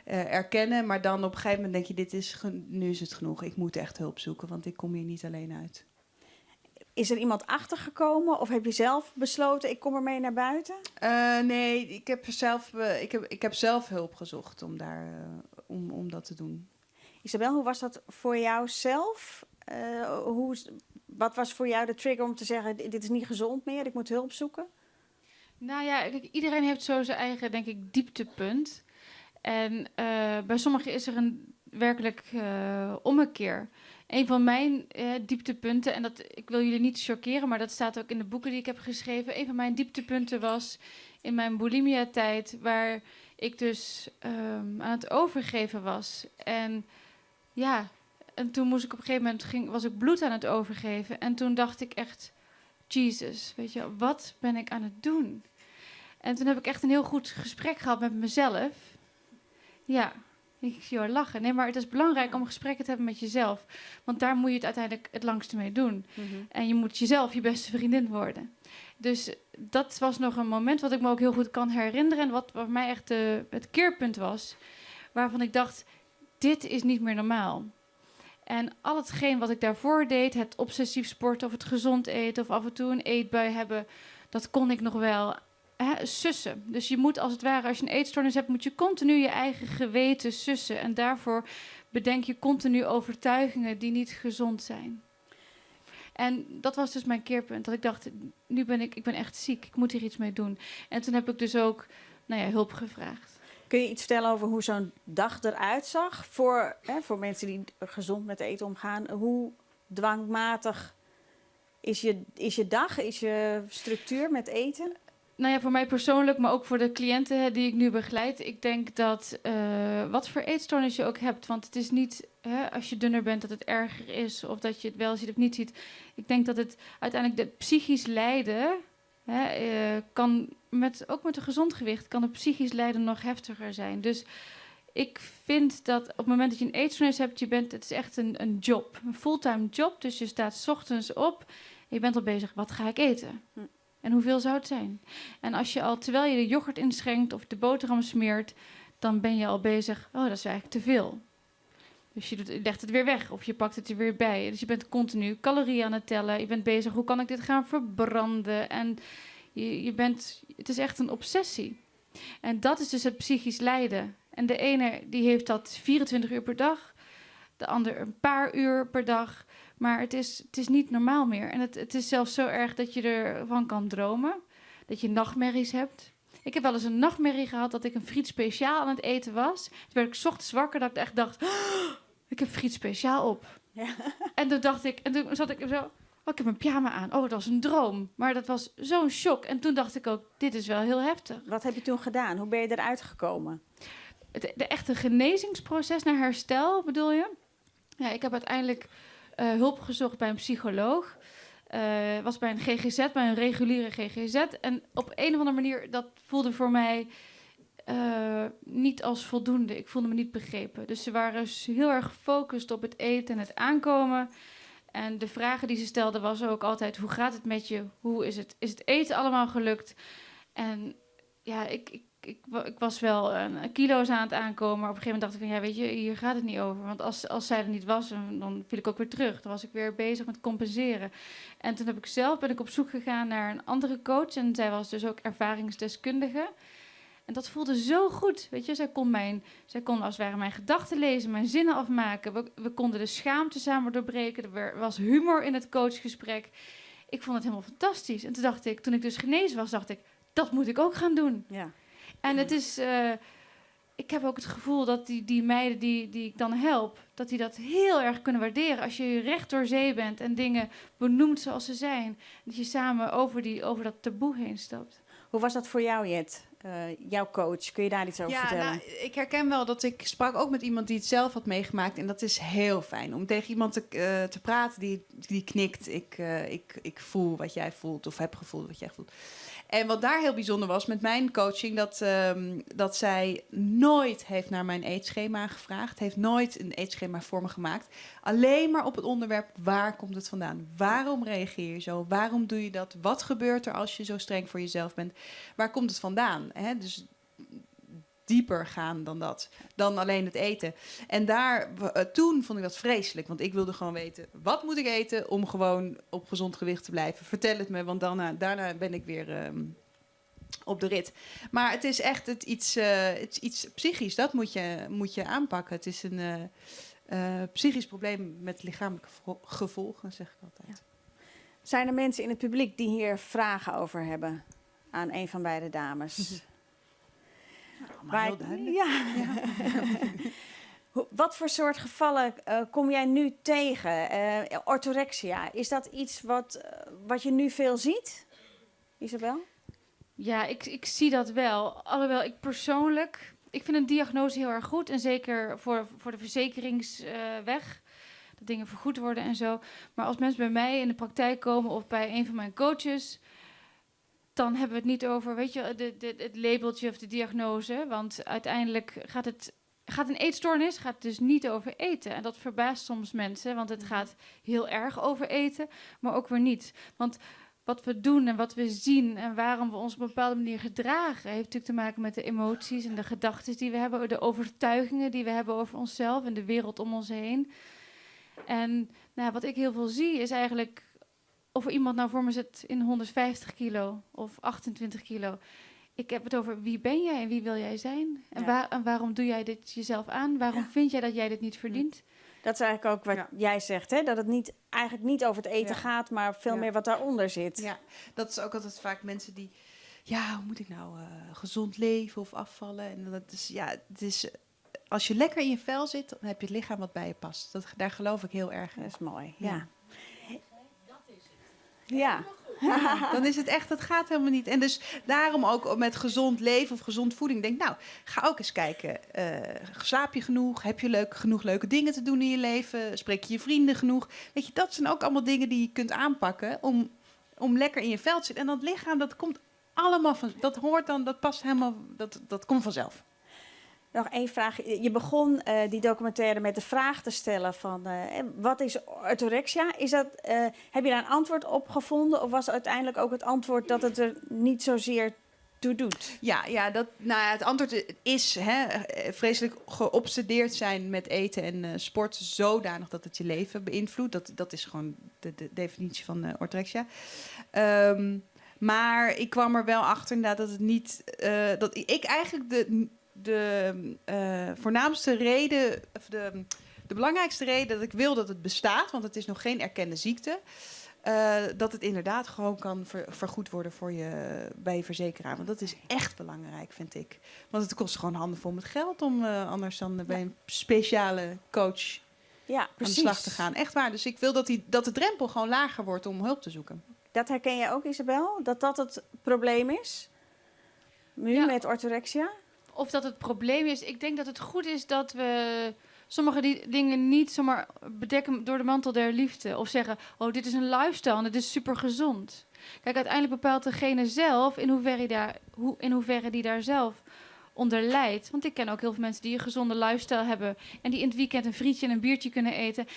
erkennen. Maar dan op een gegeven moment denk je, nu is het genoeg. Ik moet echt hulp zoeken, want ik kom hier niet alleen uit. Is er iemand achtergekomen of heb je zelf besloten, ik kom ermee naar buiten? Nee, ik heb zelf hulp gezocht om dat te doen. Isabel, hoe was dat voor jou zelf? Wat was voor jou de trigger om te zeggen, dit is niet gezond meer, ik moet hulp zoeken? Nou ja, kijk, iedereen heeft zo zijn eigen, denk ik, dieptepunt. En bij sommigen is er een werkelijk ommekeer. Een van mijn dieptepunten, en ik wil jullie niet chockeren, maar dat staat ook in de boeken die ik heb geschreven. Een van mijn dieptepunten was in mijn bulimia-tijd, waar ik dus aan het overgeven was. En toen moest ik op een gegeven moment, was ik bloed aan het overgeven. En toen dacht ik echt, Jesus, weet je, wat ben ik aan het doen? En toen heb ik echt een heel goed gesprek gehad met mezelf. Ja, ik zie jou lachen. Nee, maar het is belangrijk om gesprekken te hebben met jezelf. Want daar moet je het uiteindelijk het langste mee doen. Mm-hmm. En je moet jezelf je beste vriendin worden. Dus dat was nog een moment wat ik me ook heel goed kan herinneren. En wat voor mij echt het keerpunt was. Waarvan ik dacht, dit is niet meer normaal. En al hetgeen wat ik daarvoor deed, het obsessief sporten of het gezond eten of af en toe een eetbui hebben, dat kon ik nog wel sussen. Dus je moet als het ware, als je een eetstoornis hebt, moet je continu je eigen geweten sussen. En daarvoor bedenk je continu overtuigingen die niet gezond zijn. En dat was dus mijn keerpunt. Dat ik dacht, ik ben echt ziek, ik moet hier iets mee doen. En toen heb ik dus ook hulp gevraagd. Kun je iets vertellen over hoe zo'n dag eruit zag voor mensen die gezond met eten omgaan? Hoe dwangmatig is je dag, is je structuur met eten? Nou ja, voor mij persoonlijk, maar ook voor de cliënten die ik nu begeleid. Ik denk dat wat voor eetstoornis je ook hebt, want het is niet als je dunner bent dat het erger is of dat je het wel ziet of niet ziet. Ik denk dat het uiteindelijk het psychisch lijden kan ook met een gezond gewicht kan het psychisch lijden nog heftiger zijn. Dus ik vind dat op het moment dat je een eetstoornis hebt, het is echt een job, een fulltime job. Dus je staat 's ochtends op en je bent al bezig, wat ga ik eten? En hoeveel zou het zijn? En als je terwijl je de yoghurt inschenkt of de boterham smeert, dan ben je al bezig, dat is eigenlijk te veel. Dus je legt het weer weg of je pakt het er weer bij. Dus je bent continu calorieën aan het tellen. Je bent bezig, hoe kan ik dit gaan verbranden? En het is echt een obsessie. En dat is dus het psychisch lijden. En de ene die heeft dat 24 uur per dag. De ander een paar uur per dag. Maar het is niet normaal meer. En het is zelfs zo erg dat je ervan kan dromen. Dat je nachtmerries hebt. Ik heb wel eens een nachtmerrie gehad dat ik een friet speciaal aan het eten was. Toen werd ik 's ochtends wakker dat ik echt dacht, ik heb friet speciaal op. Ja. En toen zat ik zo, ik heb een pyjama aan. Dat was een droom. Maar dat was zo'n shock. En toen dacht ik ook, dit is wel heel heftig. Wat heb je toen gedaan? Hoe ben je eruit gekomen? De echte genezingsproces naar herstel, bedoel je? Ja, ik heb uiteindelijk hulp gezocht bij een psycholoog. Was bij een GGZ, bij een reguliere GGZ. En op een of andere manier, dat voelde voor mij niet als voldoende. Ik voelde me niet begrepen. Dus ze waren heel erg gefocust op het eten en het aankomen. En de vragen die ze stelden was ook altijd: hoe gaat het met je? Hoe is het? Is het eten allemaal gelukt? En ja, ik was wel kilo's aan het aankomen. Maar op een gegeven moment dacht ik van, ja, weet je, hier gaat het niet over. Want als zij er niet was, dan viel ik ook weer terug. Dan was ik weer bezig met compenseren. En toen ben ik op zoek gegaan naar een andere coach. En zij was dus ook ervaringsdeskundige. En dat voelde zo goed, weet je. Zij kon als het ware mijn gedachten lezen, mijn zinnen afmaken. We konden de schaamte samen doorbreken. Er was humor in het coachgesprek. Ik vond het helemaal fantastisch. En toen dacht ik, toen ik dus genezen was, dacht ik, dat moet ik ook gaan doen. Ja. En het is, ik heb ook het gevoel dat die meiden die ik dan help, dat die dat heel erg kunnen waarderen. Als je recht door zee bent en dingen benoemt zoals ze zijn. Dat je samen over dat taboe heen stapt. Hoe was dat voor jou, Jet? Jouw coach, kun je daar iets over vertellen? Nou, ik herken wel dat ik sprak ook met iemand die het zelf had meegemaakt. En dat is heel fijn om tegen iemand te praten die knikt. Ik voel wat jij voelt of heb gevoeld wat jij voelt. En wat daar heel bijzonder was met mijn coaching, dat zij nooit heeft naar mijn eetschema gevraagd. Heeft nooit een eetschema voor me gemaakt. Alleen maar op het onderwerp, waar komt het vandaan? Waarom reageer je zo? Waarom doe je dat? Wat gebeurt er als je zo streng voor jezelf bent? Waar komt het vandaan? Hè? Dus dieper gaan dan alleen het eten. En toen vond ik dat vreselijk, want ik wilde gewoon weten, wat moet ik eten om gewoon op gezond gewicht te blijven? Vertel het me, want daarna ben ik weer op de rit. Maar het is echt iets psychisch, dat moet je aanpakken. Het is een psychisch probleem met lichamelijke gevolgen, zeg ik altijd. Ja. Zijn er mensen in het publiek die hier vragen over hebben aan een van beide dames? Maar heel duidelijk. Ja. Wat voor soort gevallen kom jij nu tegen? Orthorexia, is dat iets wat je nu veel ziet? Isabel? Ja, ik zie dat wel. Alhoewel ik persoonlijk, ik vind een diagnose heel erg goed. En zeker voor de verzekeringsweg. Dat dingen vergoed worden en zo. Maar als mensen bij mij in de praktijk komen of bij een van mijn coaches, dan hebben we het niet over, weet je, het labeltje of de diagnose. Want uiteindelijk gaat een eetstoornis dus niet over eten. En dat verbaast soms mensen, want het gaat heel erg over eten, maar ook weer niet. Want wat we doen en wat we zien en waarom we ons op een bepaalde manier gedragen, heeft natuurlijk te maken met de emoties en de gedachten die we hebben, de overtuigingen die we hebben over onszelf en de wereld om ons heen. En wat ik heel veel zie is eigenlijk, of er iemand nou voor me zit in 150 kilo of 28 kilo. Ik heb het over wie ben jij en wie wil jij zijn? En waarom doe jij dit jezelf aan? Waarom vind jij dat jij dit niet verdient? Dat is eigenlijk ook wat jij zegt, hè? Dat het eigenlijk niet over het eten gaat, maar veel meer wat daaronder zit. Ja, dat is ook altijd vaak mensen die, hoe moet ik nou gezond leven of afvallen? En dat is, het is, als je lekker in je vel zit, dan heb je het lichaam wat bij je past. Daar geloof ik heel erg in. Dat is mooi, ja. Dan is het echt, dat gaat helemaal niet. En dus daarom ook met gezond leven of gezond voeding. Denk, ga ook eens kijken. Slaap je genoeg? Heb je genoeg leuke dingen te doen in je leven? Spreek je vrienden genoeg? Weet je, dat zijn ook allemaal dingen die je kunt aanpakken om lekker in je vel te zitten. En dat lichaam, dat komt allemaal van, dat hoort dan, dat past helemaal, dat komt vanzelf. Nog één vraag. Je begon die documentaire met de vraag te stellen van wat is orthorexia? Heb je daar een antwoord op gevonden? Of was uiteindelijk ook het antwoord dat het er niet zozeer toe doet? Ja, het antwoord is vreselijk geobsedeerd zijn met eten en sport zodanig dat het je leven beïnvloedt. Dat is gewoon de definitie van orthorexia. Maar ik kwam er wel achter inderdaad dat het niet, dat ik eigenlijk de voornaamste reden, of de belangrijkste reden dat ik wil dat het bestaat, want het is nog geen erkende ziekte, dat het inderdaad gewoon kan vergoed worden bij je verzekeraar. Want dat is echt belangrijk, vind ik. Want het kost gewoon handenvol met geld om anders dan bij een speciale coach aan de slag te gaan. Echt waar. Dus ik wil dat de drempel gewoon lager wordt om hulp te zoeken. Dat herken je ook, Isabel? Dat het probleem is? Nu met orthorexia? Of dat het probleem is. Ik denk dat het goed is dat we sommige dingen niet zomaar bedekken door de mantel der liefde. Of zeggen, dit is een lifestyle en het is super gezond. Kijk, uiteindelijk bepaalt degene zelf in hoeverre die daar zelf onder lijdt. Want ik ken ook heel veel mensen die een gezonde lifestyle hebben en die in het weekend een frietje en een biertje kunnen eten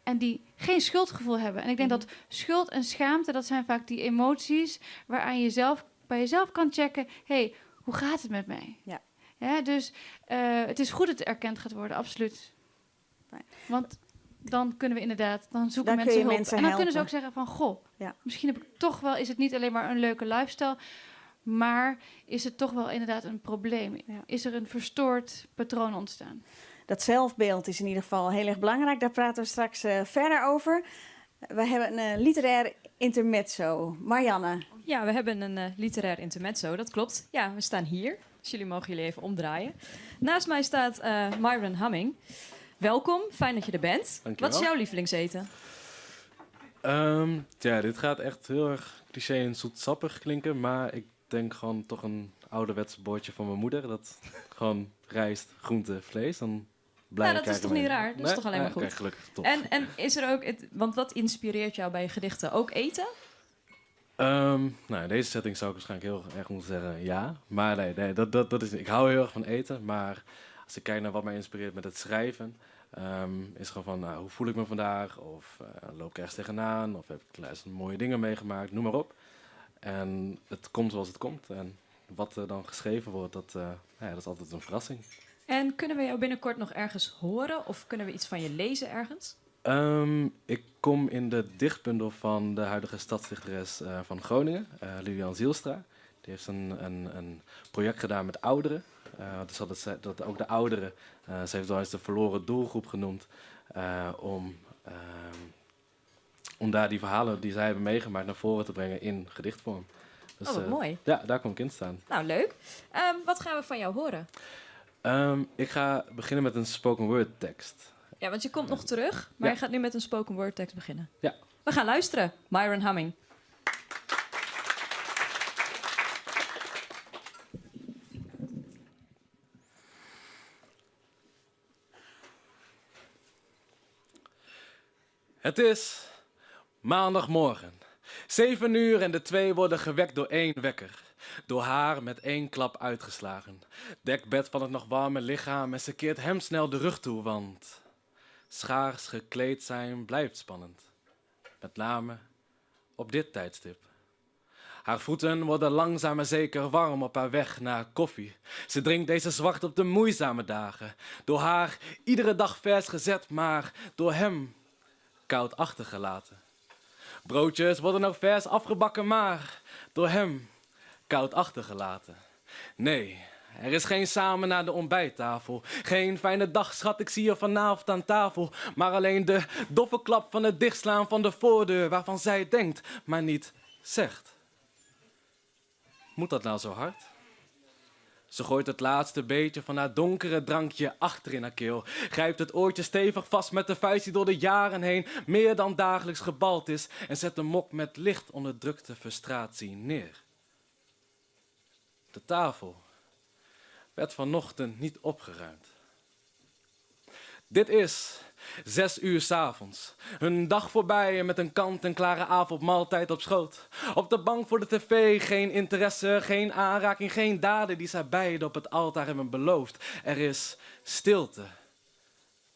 en die geen schuldgevoel hebben. En ik denk dat schuld en schaamte, dat zijn vaak die emoties waaraan je bij jezelf kan checken, hey, hoe gaat het met mij? Ja. Ja, dus het is goed dat het erkend gaat worden, absoluut. Want dan kunnen we inderdaad, dan zoeken Dan kun mensen je hulp. mensen en dan kunnen ze helpen. ook zeggen van, goh, Ja. misschien heb ik toch wel, is het niet alleen maar een leuke lifestyle, maar is het toch wel inderdaad een probleem? Ja. Is er een verstoord patroon ontstaan? Dat zelfbeeld is in ieder geval heel erg belangrijk. Daar praten we straks verder over. We hebben een literair intermezzo. Marianne. Ja, we hebben een literair intermezzo, dat klopt. Ja, we staan hier. Dus jullie mogen jullie even omdraaien. Naast mij staat Myron Hamming. Welkom, fijn dat je er bent. Dankjewel. Wat is jouw lievelingseten? Ja, dit gaat echt heel erg cliché en zoetsappig klinken, maar ik denk gewoon toch een ouderwets bordje van mijn moeder. Dat gewoon rijst, groente, vlees. Dan blij Nou, dat is toch niet raar? Dat is toch alleen maar goed? Oké, gelukkig, top. En is er ook, want wat inspireert jou bij je gedichten? Ook eten? Nou, in deze setting zou ik waarschijnlijk heel erg moeten zeggen ja. Maar nee, dat is, ik hou heel erg van eten, maar als ik kijk naar wat mij inspireert met het schrijven, is gewoon van, nou, hoe voel ik me vandaag? Of loop ik ergens tegenaan? Of heb ik luister mooie dingen meegemaakt? Noem maar op. En het komt zoals het komt. En wat er dan geschreven wordt, dat is altijd een verrassing. En kunnen we jou binnenkort nog ergens horen? Of kunnen we iets van je lezen ergens? Ik kom in de dichtbundel van de huidige stadsdichteres van Groningen, Lilian Zielstra. Die heeft een project gedaan met ouderen. Dus dat ook de ouderen, ze heeft wel eens de verloren doelgroep genoemd, om daar die verhalen die zij hebben meegemaakt naar voren te brengen in gedichtvorm. Dus, wat mooi. Ja, daar kom ik in staan. Nou, leuk. Wat gaan we van jou horen? Ik ga beginnen met een spoken word tekst. Ja, want je komt nog terug, maar Ja. je gaat nu met een spoken word tekst beginnen. Ja. We gaan luisteren. Myron Hamming. Het is maandagmorgen. 7 uur en de 2 worden gewekt door 1 wekker. Door haar met 1 klap uitgeslagen. Dekbed van het nog warme lichaam en ze keert hem snel de rug toe, want schaars gekleed zijn blijft spannend. Met name op dit tijdstip. Haar voeten worden langzaam maar zeker warm op haar weg naar koffie. Ze drinkt deze zwart op de moeizame dagen. Door haar iedere dag vers gezet, maar door hem koud achtergelaten. Broodjes worden nog vers afgebakken, maar door hem koud achtergelaten. Nee, er is geen samen naar de ontbijttafel. Geen fijne dag, schat, ik zie je vanavond aan tafel. Maar alleen de doffe klap van het dichtslaan van de voordeur, waarvan zij denkt, maar niet zegt. Moet dat nou zo hard? Ze gooit het laatste beetje van haar donkere drankje achter in haar keel. Grijpt het oortje stevig vast met de vuist die door de jaren heen meer dan dagelijks gebald is. En zet de mok met licht onderdrukte frustratie neer. De tafel werd vanochtend niet opgeruimd. Dit is 6 uur 's avonds. Een dag voorbij en met een kant-en-klare avondmaaltijd op schoot. Op de bank voor de tv, geen interesse, geen aanraking, geen daden die zij beiden op het altaar hebben beloofd. Er is stilte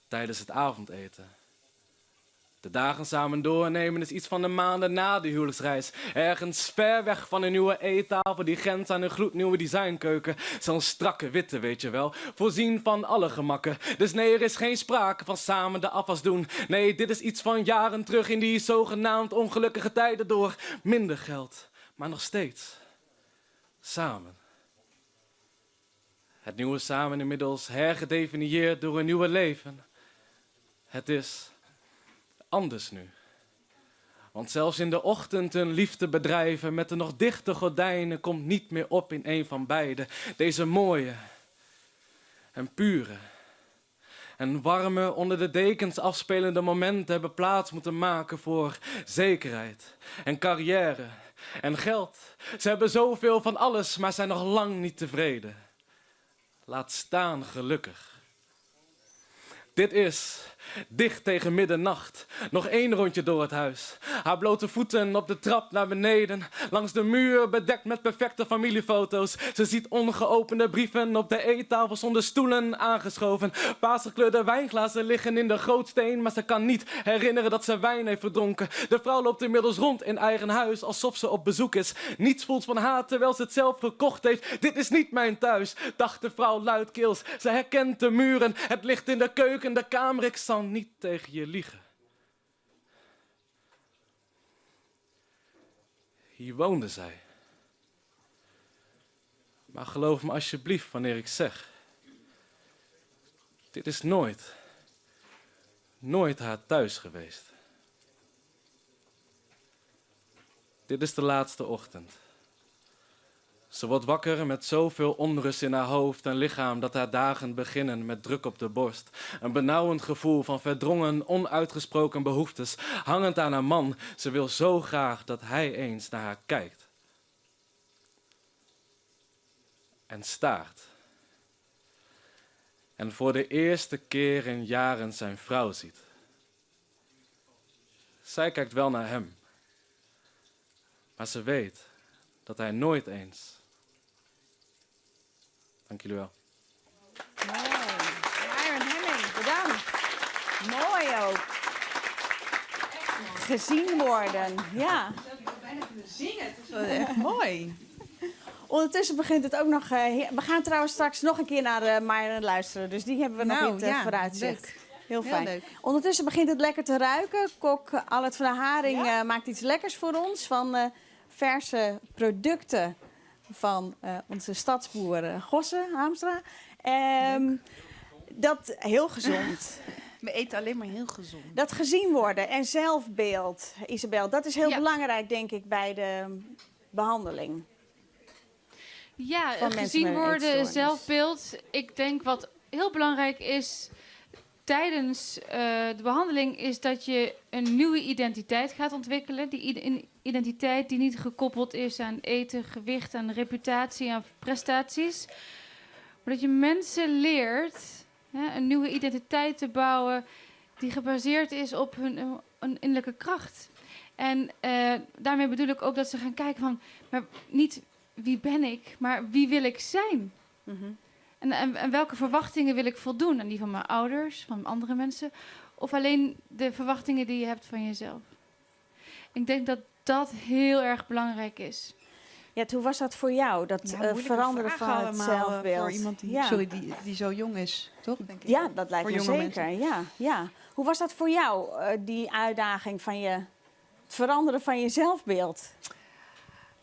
tijdens het avondeten. De dagen samen doornemen is iets van de maanden na de huwelijksreis. Ergens ver weg van een nieuwe eettafel die grenst aan een gloednieuwe designkeuken. Zo'n strakke witte, weet je wel, voorzien van alle gemakken. Dus nee, er is geen sprake van samen de afwas doen. Nee, dit is iets van jaren terug in die zogenaamd ongelukkige tijden door. Minder geld, maar nog steeds samen. Het nieuwe samen inmiddels hergedefinieerd door een nieuwe leven. Het is anders nu. Want zelfs in de ochtend een liefde bedrijven met de nog dichte gordijnen komt niet meer op in een van beiden. Deze mooie en pure en warme onder de dekens afspelende momenten hebben plaats moeten maken voor zekerheid en carrière en geld. Ze hebben zoveel van alles, maar zijn nog lang niet tevreden. Laat staan gelukkig. Dit is Dicht tegen middernacht, nog 1 rondje door het huis. Haar blote voeten op de trap naar beneden. Langs de muur bedekt met perfecte familiefoto's. Ze ziet ongeopende brieven op de eettafel zonder stoelen aangeschoven. Paarsgekleurde wijnglazen liggen in de gootsteen, maar ze kan niet herinneren dat ze wijn heeft verdronken. De vrouw loopt inmiddels rond in eigen huis alsof ze op bezoek is. Niets voelt van haar terwijl ze het zelf gekocht heeft. Dit is niet mijn thuis, dacht de vrouw luidkeels. Ze herkent de muren, het licht in de keuken, de kamer. Ik zal niet tegen je liegen. Hier woonde zij. Maar geloof me alsjeblieft wanneer ik zeg. Dit is nooit haar thuis geweest. Dit is de laatste ochtend. Ze wordt wakker met zoveel onrust in haar hoofd en lichaam dat haar dagen beginnen met druk op de borst. Een benauwend gevoel van verdrongen, onuitgesproken behoeftes, hangend aan haar man. Ze wil zo graag dat hij eens naar haar kijkt. En staart. En voor de eerste keer in jaren zijn vrouw ziet. Zij kijkt wel naar hem. Maar ze weet dat hij nooit eens... Dank jullie wel. Mooi. Myron Hemming, bedankt. Mooi ook. Gezien worden, ja. Ik wil bijna kunnen zingen. Het is wel echt mooi. Ondertussen begint het ook nog... we gaan trouwens straks nog een keer naar Myron luisteren. Dus die hebben we nog in het vooruitzicht. Leuk. Heel fijn. leuk. Ondertussen begint het lekker te ruiken. Kok Alert van der Haring maakt iets lekkers voor ons. Van verse producten van onze stadsboer Gosse Hamstra. Dat heel gezond. We eten alleen maar heel gezond. Dat gezien worden en zelfbeeld, Isabel. Dat is heel belangrijk, denk ik, bij de behandeling. Ja, van mensen gezien met een worden, eetstoornis. zelfbeeld. Ik denk wat heel belangrijk is tijdens de behandeling is dat je een nieuwe identiteit gaat ontwikkelen. Die identiteit die niet gekoppeld is aan eten, gewicht, aan reputatie, aan prestaties. Maar dat je mensen leert een nieuwe identiteit te bouwen die gebaseerd is op hun innerlijke kracht. En daarmee bedoel ik ook dat ze gaan kijken van, maar niet wie ben ik, maar wie wil ik zijn? Mm-hmm. En welke verwachtingen wil ik voldoen? Aan die van mijn ouders, van andere mensen? Of alleen de verwachtingen die je hebt van jezelf? Ik denk dat dat heel erg belangrijk is. Ja, hoe was dat voor jou? Dat veranderen van het zelfbeeld? Voor iemand die zo jong is, toch? Denk ik. Ja, dat lijkt voor me jonge zeker. mensen. Ja. Hoe was dat voor jou, die uitdaging van het veranderen van je zelfbeeld?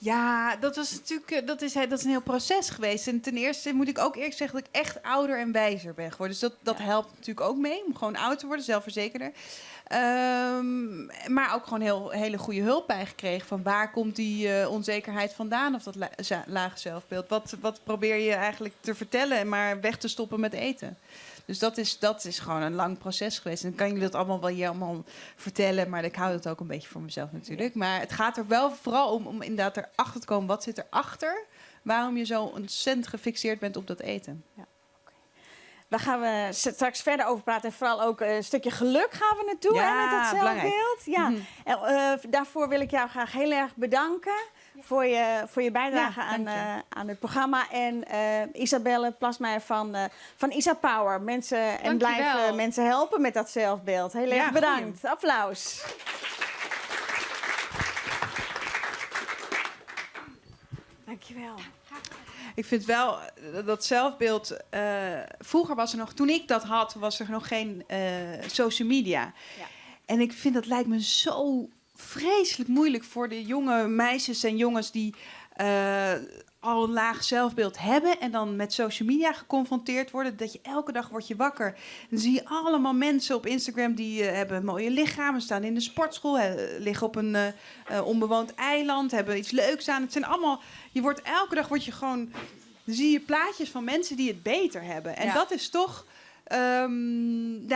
Ja, dat was natuurlijk dat is een heel proces geweest. En ten eerste moet ik ook eerlijk zeggen dat ik echt ouder en wijzer ben geworden. Dus dat helpt natuurlijk ook mee om gewoon ouder te worden, zelfverzekerder. Maar ook gewoon hele goede hulp bij gekregen. Van waar komt die onzekerheid vandaan of dat lage zelfbeeld? Wat probeer je eigenlijk te vertellen en maar weg te stoppen met eten? Dus dat is gewoon een lang proces geweest. En dan kan jullie dat allemaal wel hier allemaal vertellen. Maar ik hou het ook een beetje voor mezelf natuurlijk. Maar het gaat er wel vooral om inderdaad erachter te komen. Wat zit erachter? Waarom je zo ontzettend gefixeerd bent op dat eten? Ja. Daar gaan we straks verder over praten. En vooral ook een stukje geluk gaan we naartoe met dat zelfbeeld. Ja. En, daarvoor wil ik jou graag heel erg bedanken. Voor je bijdrage aan het programma. En Isabelle Plasmeijer van Isa Power. En blijven mensen helpen met dat zelfbeeld. Heel erg bedankt. Goeie. Applaus. Dankjewel. Ik vind wel dat zelfbeeld... vroeger was er nog... Toen ik dat had, was er nog geen social media. Ja. En ik vind dat lijkt me zo vreselijk moeilijk voor de jonge meisjes en jongens die al een laag zelfbeeld hebben en dan met social media geconfronteerd worden. Dat je elke dag wordt je wakker. En dan zie je allemaal mensen op Instagram die hebben mooie lichamen, staan in de sportschool, liggen op een onbewoond eiland, hebben iets leuks aan. Het zijn allemaal, elke dag dan zie je plaatjes van mensen die het beter hebben. En dat is toch...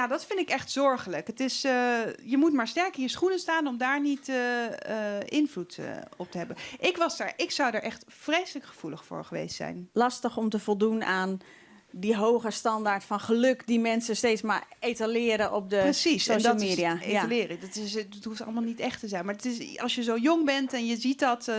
dat vind ik echt zorgelijk. Het is, je moet maar sterk in je schoenen staan om daar niet invloed op te hebben. Ik zou er echt vreselijk gevoelig voor geweest zijn. Lastig om te voldoen aan die hoge standaard van geluk die mensen steeds maar etaleren op de social media. Is etaleren. Het hoeft allemaal niet echt te zijn. Maar het is, als je zo jong bent en je ziet dat...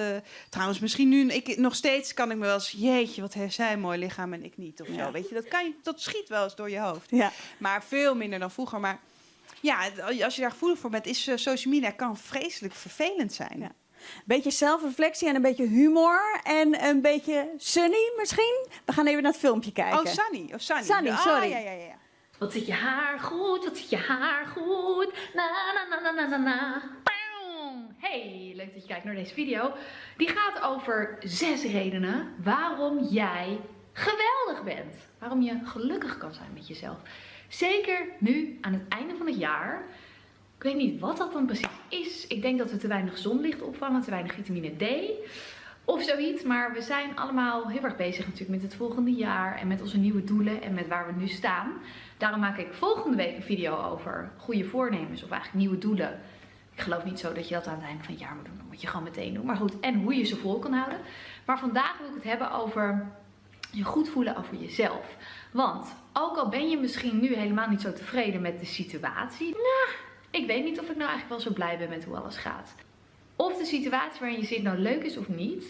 trouwens, misschien nu... nog steeds kan ik me wel eens... Jeetje, wat heeft zij een mooi lichaam en ik niet. Of zo, weet je? Dat schiet wel eens door je hoofd. Ja. Maar veel minder dan vroeger. Maar ja, als je daar gevoelig voor bent... is social media kan vreselijk vervelend zijn. Ja. Beetje zelfreflectie en een beetje humor en een beetje Sunny misschien. We gaan even naar het filmpje kijken. Oh, Sunny. Sunny, sorry. Ja. Wat zit je haar goed, wat zit je haar goed. Na na na na na na. Hey, leuk dat je kijkt naar deze video. Die gaat over 6 redenen waarom jij geweldig bent. Waarom je gelukkig kan zijn met jezelf. Zeker nu aan het einde van het jaar. Ik weet niet wat dat dan precies is. Ik denk dat we te weinig zonlicht opvangen, te weinig vitamine D of zoiets. Maar we zijn allemaal heel erg bezig natuurlijk met het volgende jaar en met onze nieuwe doelen en met waar we nu staan. Daarom maak ik volgende week een video over goede voornemens of eigenlijk nieuwe doelen. Ik geloof niet zo dat je dat aan het einde van het jaar moet doen. Dat moet je gewoon meteen doen. Maar goed, en hoe je ze vol kan houden. Maar vandaag wil ik het hebben over je goed voelen over jezelf. Want ook al ben je misschien nu helemaal niet zo tevreden met de situatie. Ik weet niet of ik nou eigenlijk wel zo blij ben met hoe alles gaat. Of de situatie waarin je zit nou leuk is of niet.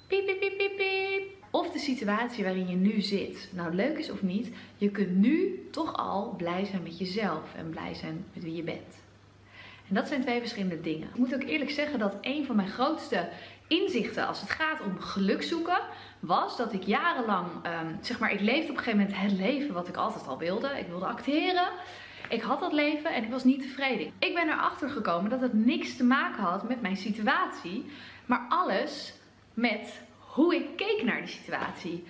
Piep, piep, piep, piep, piep. Of de situatie waarin je nu zit nou leuk is of niet. Je kunt nu toch al blij zijn met jezelf en blij zijn met wie je bent. En dat zijn 2 verschillende dingen. Ik moet ook eerlijk zeggen dat een van mijn grootste inzichten als het gaat om geluk zoeken, was dat ik jarenlang, ik leefde op een gegeven moment het leven wat ik altijd al wilde. Ik wilde acteren. Ik had dat leven en ik was niet tevreden. Ik ben erachter gekomen dat het niks te maken had met mijn situatie, maar alles met hoe ik keek naar die situatie.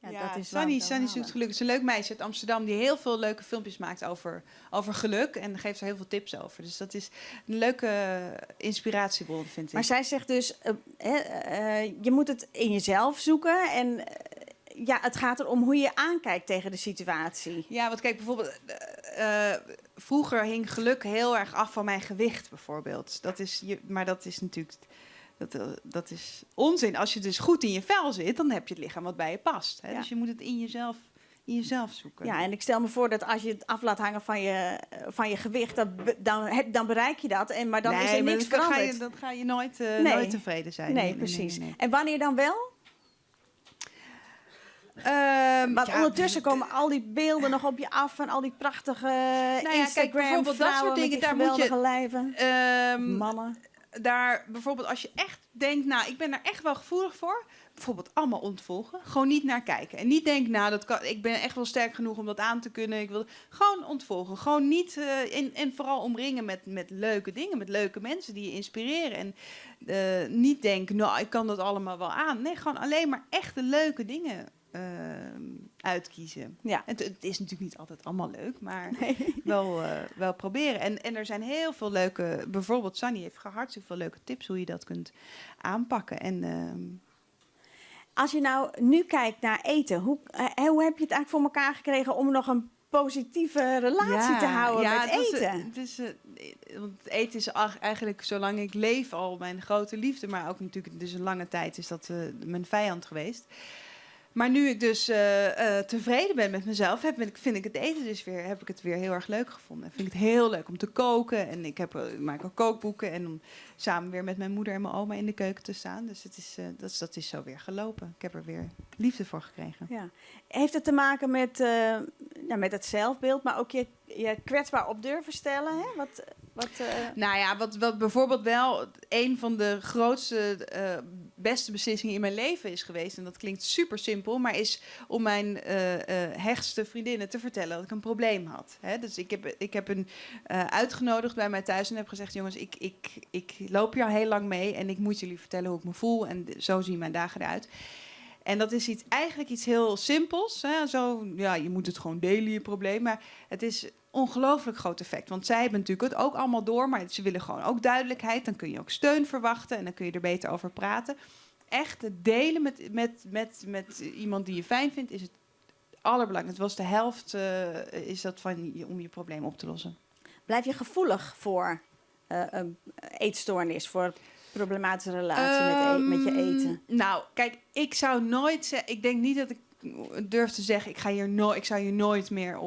Ja, dat is Sunny zoekt geluk. Het is een leuk meisje uit Amsterdam die heel veel leuke filmpjes maakt over geluk. En geeft er heel veel tips over. Dus dat is een leuke inspiratiebron, vind ik. Maar zij zegt dus, je moet het in jezelf zoeken. En het gaat erom hoe je aankijkt tegen de situatie. Ja, want kijk, bijvoorbeeld... vroeger hing geluk heel erg af van mijn gewicht, bijvoorbeeld. Maar dat is natuurlijk... Dat is onzin. Als je dus goed in je vel zit, dan heb je het lichaam wat bij je past. Hè? Ja. Dus je moet het in jezelf zoeken. Ja, en ik stel me voor dat als je het af laat hangen van je gewicht, dan bereik je dat. Maar dan is er niks veranderd. Dan ga je nooit tevreden zijn. Nee, precies. Nee. En wanneer dan wel? Maar ondertussen komen al die beelden nog op je af en al die prachtige Instagram-vrouwen dat soort dingen, met die geweldige lijven. Mannen. Daar bijvoorbeeld als je echt denkt, nou, ik ben daar echt wel gevoelig voor. Bijvoorbeeld allemaal ontvolgen. Gewoon niet naar kijken. En niet denken, ik ben echt wel sterk genoeg om dat aan te kunnen. Ik wil gewoon ontvolgen. Gewoon niet en vooral omringen met leuke dingen, met leuke mensen die je inspireren. En niet denken, nou, ik kan dat allemaal wel aan. Nee, gewoon alleen maar echte leuke dingen uitkiezen. Ja. Het is natuurlijk niet altijd allemaal leuk, maar wel proberen. En er zijn heel veel leuke... Bijvoorbeeld Sunny heeft hartstikke veel leuke tips hoe je dat kunt aanpakken. En, als je nou nu kijkt naar eten, hoe heb je het eigenlijk voor elkaar gekregen om nog een positieve relatie te houden met eten? Want eten is eigenlijk, zolang ik leef, al mijn grote liefde. Maar ook natuurlijk, dus een lange tijd is dat mijn vijand geweest. Maar nu ik dus tevreden ben met mezelf, vind ik het eten dus heb ik het weer heel erg leuk gevonden. Vind ik het heel leuk om te koken. En ik maak ook kookboeken. En om samen weer met mijn moeder en mijn oma in de keuken te staan. Dus dat is zo weer gelopen. Ik heb er weer liefde voor gekregen. Ja. Heeft het te maken met het zelfbeeld, maar ook je kwetsbaar op durven stellen? Hè? Nou ja, wat bijvoorbeeld wel een van de grootste, beste beslissingen in mijn leven is geweest. En dat klinkt super simpel, maar is om mijn hechtste vriendinnen te vertellen dat ik een probleem had. Hè? Dus ik heb een uitgenodigd bij mij thuis en heb gezegd, jongens, ik loop hier al heel lang mee en ik moet jullie vertellen hoe ik me voel. En zo zien mijn dagen eruit. En dat is eigenlijk iets heel simpels. Hè? Je moet het gewoon delen, je probleem. Maar het is ongelooflijk groot effect. Want zij hebben natuurlijk het ook allemaal door, maar ze willen gewoon ook duidelijkheid. Dan kun je ook steun verwachten en dan kun je er beter over praten. Echt het delen met iemand die je fijn vindt is het allerbelangrijkste. Het was de helft is dat om je probleem op te lossen. Blijf je gevoelig voor eetstoornis, voor problematische relatie met je eten? Nou, kijk, ik zou nooit zeggen... Ik denk niet dat ik durf te zeggen, ik zou hier nooit meer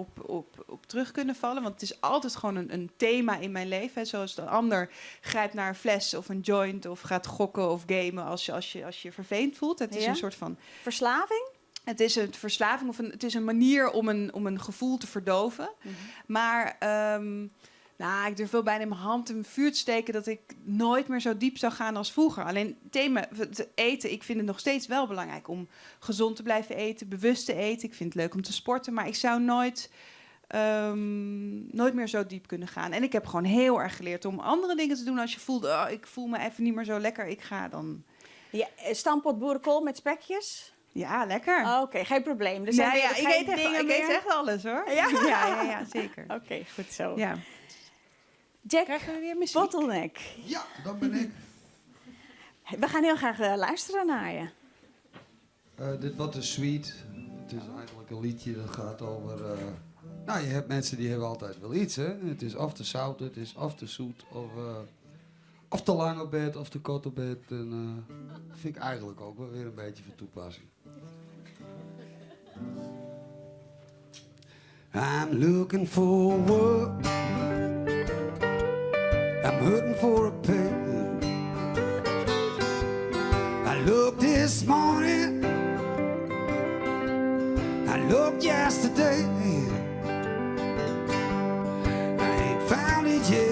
op terug kunnen vallen. Want het is altijd gewoon een thema in mijn leven. Hè. Zoals de ander grijpt naar een fles of een joint of gaat gokken of gamen als je verveend voelt. Het is een soort van verslaving. Het is een verslaving of het is een manier om een gevoel te verdoven. Maar ik durf wel bijna in mijn hand in mijn vuur te steken dat ik nooit meer zo diep zou gaan als vroeger. Alleen het eten, ik vind het nog steeds wel belangrijk om gezond te blijven eten, bewust te eten. Ik vind het leuk om te sporten, maar ik zou nooit meer zo diep kunnen gaan. En ik heb gewoon heel erg geleerd om andere dingen te doen als je voelt, ik voel me even niet meer zo lekker, ik ga dan... Ja, stampot boerenkool met spekjes? Ja, lekker. Oké, geen probleem. Ik eet echt alles, hoor. Ja? Ja, zeker. Oké, goed zo. Ja. Jack, krijgen we weer muziek? Bottleneck. Ja, dat ben ik. We gaan heel graag luisteren naar je. Dit wordt een suite. Het is eigenlijk een liedje dat gaat over... je hebt mensen die hebben altijd wel iets, hè. Het is of te zout, het is of te zoet, of te lang op bed, of te kort op bed. En vind ik eigenlijk ook wel weer een beetje van toepassing. I'm looking for work. I'm hurting for a pay. I looked this morning. I looked yesterday. I ain't found it yet.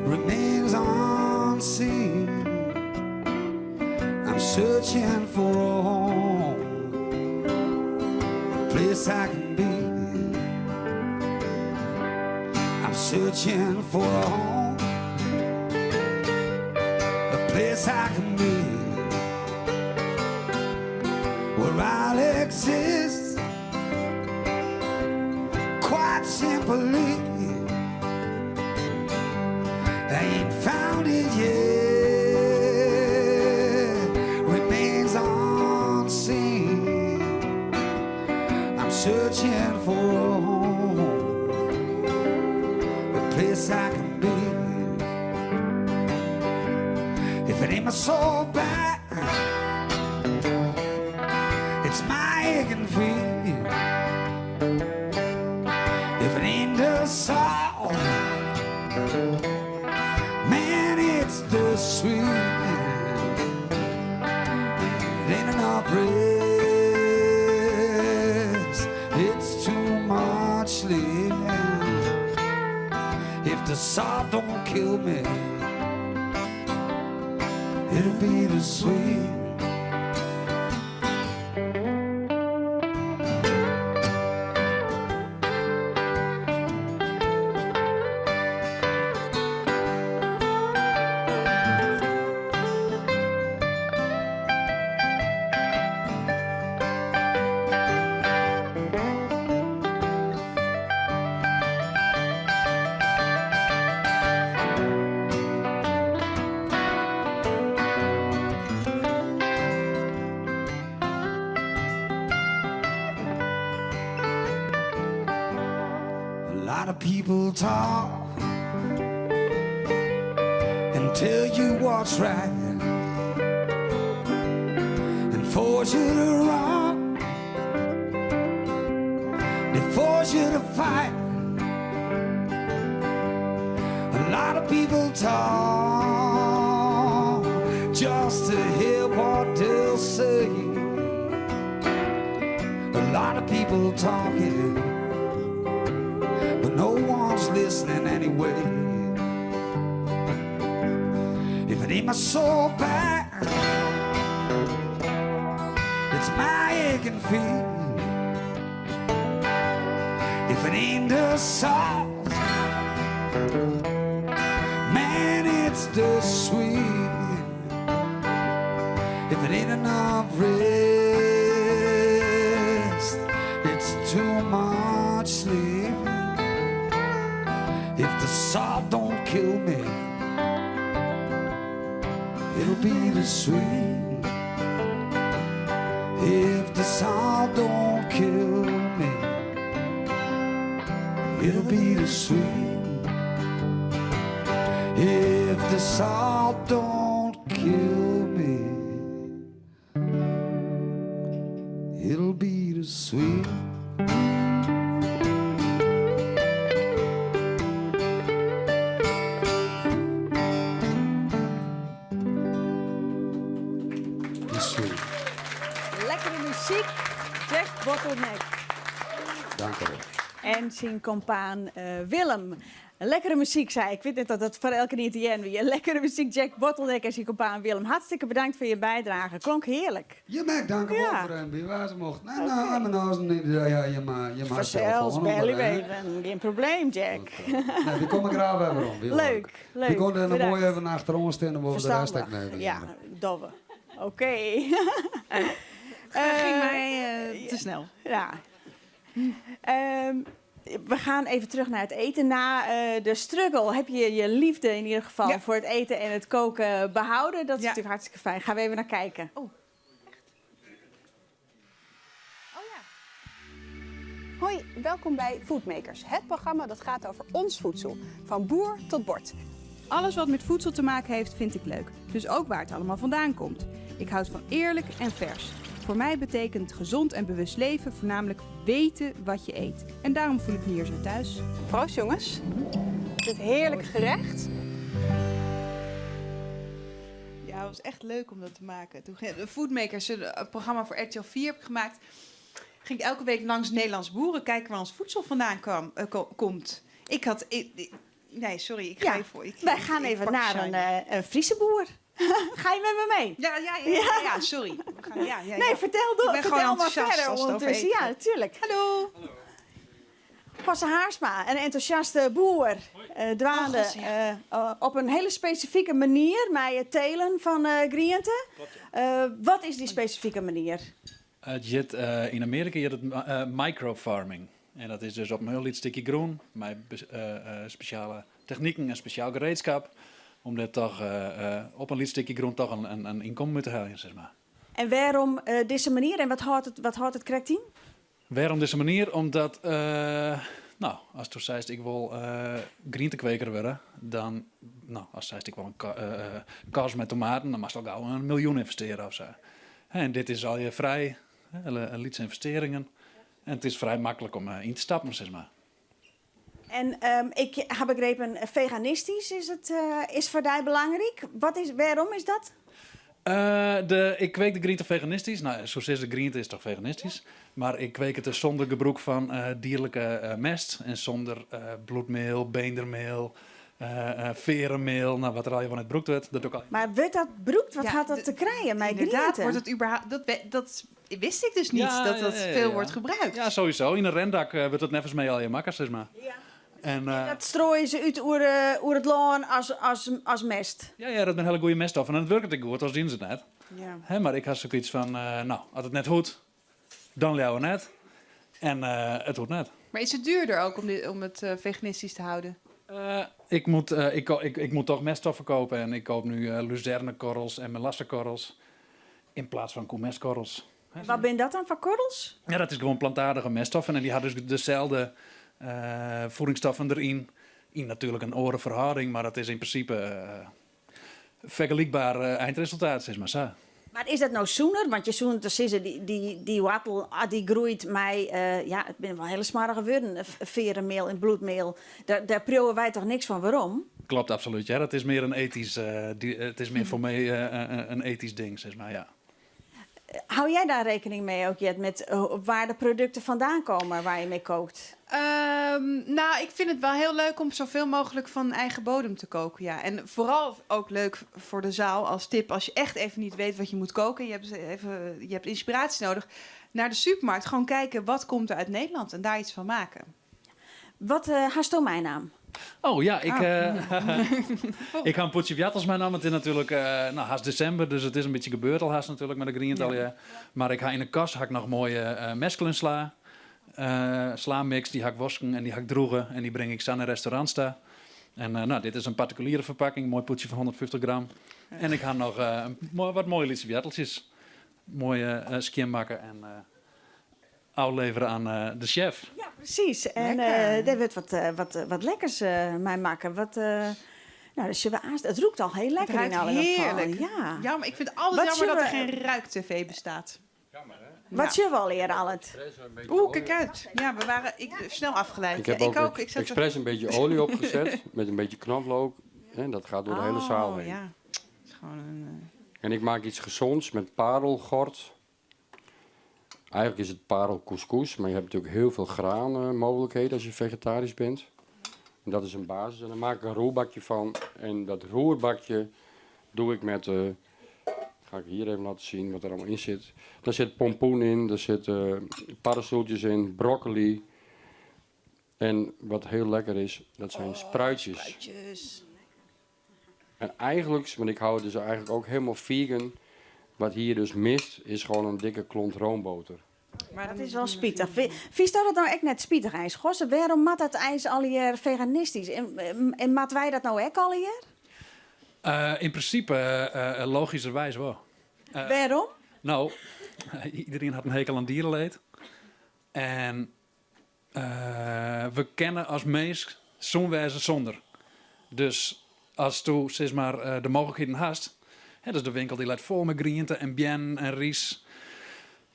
Remains unseen. I'm searching for a home, a place I can be. I'm searching for a home, a place I can be, where I'll exist quite simply. I ain't found it yet, remains unseen. I'm searching for a home, place I can be. If it ain't my soul back, it's my aching feet. If it ain't the soul, man, it's the sweet. It ain't enough rest, it's too much sleep. If the salt don't kill me, it'll be the sweet. People talk and tell you what's right and force you to run. They force you to fight. A lot of people talk just to hear what they'll say. A lot of people talking, but no one's listening anyway. If it ain't my soul back, it's my aching feet. If it ain't the salt, man, it's the sweet. If it ain't enough rest, it's too much sleep. If the salt don't kill me, it'll be the sweet. If the salt don't kill me, it'll be the sweet. If the salt don't kill me, Sue. Lekkere muziek, Jack Bottleneck. Dank u wel. En zijn compaan Willem. Lekkere muziek, zei ik. Ik weet net dat dat voor elke niet weer. Lekkere muziek, Jack Bottleneck en zijn compaan Willem. Hartstikke bedankt voor je bijdrage. Klonk heerlijk. Je merkt, dank u wel voor hem. Wie waar ze mocht. Nou, aan mijn naast niet. Ja, je mag Zelfs Belly weten. Geen probleem, Jack. Nee, die kom ik graag even om. Leuk. Die kon er een mooi even achter ons staan om over de rest te nemen. Ja, doffe. Oké. Ging mij te snel. Ja. We gaan even terug naar het eten. Na de struggle heb je je liefde in ieder geval voor het eten en het koken behouden. Dat is natuurlijk hartstikke fijn. Gaan we even naar kijken. Hoi, welkom bij Foodmakers. Het programma dat gaat over ons voedsel. Van boer tot bord. Alles wat met voedsel te maken heeft, vind ik leuk. Dus ook waar het allemaal vandaan komt. Ik houd van eerlijk en vers. Voor mij betekent gezond en bewust leven voornamelijk weten wat je eet. En daarom voel ik me hier zo thuis. Proost jongens. Dit heerlijk gerecht. Ja, het was echt leuk om dat te maken. Toen de Foodmakers, een programma voor RTL 4 heb ik gemaakt. Ging ik elke week langs Nederlands boeren kijken waar ons voedsel vandaan komt. Nee, sorry, ik ga even... Wij gaan even naar een Friese boer. Ga je met me mee? Ja, sorry. Nee, vertel door. Ik ben Vertel gewoon maar verder enthousiast ondertussen. Ja, natuurlijk. Hallo. Passe Haarsma, een enthousiaste boer, dwaande op een hele specifieke manier met het telen van groenten. Wat is die specifieke manier? In Amerika je het microfarming. En dat is dus op een heel licht stukje groen, met speciale technieken en speciaal gereedschap. Om dat toch op een licht stukje groen toch een inkomen te halen, zeg maar. En waarom deze manier en wat houdt het correct in? Waarom deze manier? Omdat, als toen zei ik wil groentekweker worden, dan, als zei ik wil een kas met tomaten, dan mag je ook al $1 miljoen investeren of zo. En dit is al je vrij, een licht investeringen. En het is vrij makkelijk om in te stappen, zeg maar. En ik heb begrepen, veganistisch is voor jou belangrijk. Waarom is dat? Ik kweek de groente veganistisch. Nou, zoals de groente is toch veganistisch. Maar ik kweek het dus zonder gebruik van dierlijke mest. En zonder bloedmeel, beendermeel, verenmeel. Nou, wat er al je van het broekt wordt. Dat ook al... Maar wordt dat broekt? Wat gaat dat te krijgen met Inderdaad, groenten? wordt het überhaupt... Dat wist ik dus niet, dat veel wordt gebruikt. Ja, sowieso. In een rendak wordt het nevens mee al je makkers, zeg maar. Ja. En dat strooien ze uit oer het loon als mest. Ja, dat zijn hele goede meststoffen. En het werkt ook goed, als zien ze het net. Ja. Maar ik had zoiets van, als het net goed, dan jou net. En het hoort net. Maar is het duurder ook om het veganistisch te houden? Ik moet toch meststoffen kopen. En ik koop nu luzernekorrels en melassenkorrels. In plaats van koemestkorrels. Wat ben dat dan voor korrels? Ja, dat is gewoon plantaardige meststoffen. En die hadden dus dezelfde voedingsstoffen erin. In natuurlijk een orenverhouding. Maar dat is in principe vergelijkbaar eindresultaat, zeg maar zo. Maar is dat nou zoener? Want je zoent te die wattel, die groeit mij, het zijn wel hele smarrige woorden, verenmeel en bloedmeel. Daar pruwen wij toch niks van, waarom? Klopt, absoluut. Ja, dat is meer een ethisch, het is meer voor mij een ethisch ding, zeg maar, ja. Hou jij daar rekening mee ook, Jet, met waar de producten vandaan komen waar je mee kookt? Ik vind het wel heel leuk om zoveel mogelijk van eigen bodem te koken, ja. En vooral ook leuk voor de zaal als tip, als je echt even niet weet wat je moet koken, je hebt inspiratie nodig, naar de supermarkt gewoon kijken wat komt er uit Nederland en daar iets van maken. Wat haast mijn naam? Oh ja, ik ga een potje vjattels mijn naam. Het is natuurlijk haast december, dus het is een beetje gebeurd al haast natuurlijk met de groenten. Ja. Maar ik ga in de kas nog mooie meskelen sla. Sla-mix, die ga ik wasken en die ga ik droegen. En die breng ik aan een restaurant staan. En dit is een particuliere verpakking, een mooi potje van 150 gram. En ik ga nog wat mooie lietse vjatteltjes. Mooie skin maken en afleveren aan de chef. Ja, precies. En daar wordt wat lekkers mee maken. Dus het roekt al heel lekker. Het ruikt heerlijk. Ja. Ja, maar ik vind het altijd jammer dat er geen ruiktv bestaat. Wat je wel leren al het? Kijk uit. Ja, snel afgeleid. Ik heb ook expres een beetje olie opgezet met een beetje knoflook. En dat gaat door de hele zaal heen. Ja, het is gewoon een... En ik maak iets gezonds met parelgort. Eigenlijk is het parelcouscous, maar je hebt natuurlijk heel veel graanmogelijkheden als je vegetarisch bent. En dat is een basis. En dan maak ik een roerbakje van. En dat roerbakje doe ik met... ga ik hier even laten zien wat er allemaal in zit. Daar zit pompoen in, er zitten paddenstoeltjes in, broccoli. En wat heel lekker is, dat zijn spruitjes. En eigenlijk, want ik hou het dus eigenlijk ook helemaal vegan. Wat hier dus mist, is gewoon een dikke klont roomboter. Maar dat is wel spietig. Vies dat het nou echt net spietig ijs? Gosse, waarom mat dat ijs al hier veganistisch? En mat wij dat nou ook al hier? In principe logischerwijs wel. Waarom? Nou, iedereen had een hekel aan dierenleed. En we kennen als mens zo'n wijze zonder. Dus als tu zeg maar de mogelijkheden hast, hè, dus de winkel die laat vol met groenten en bien en ries.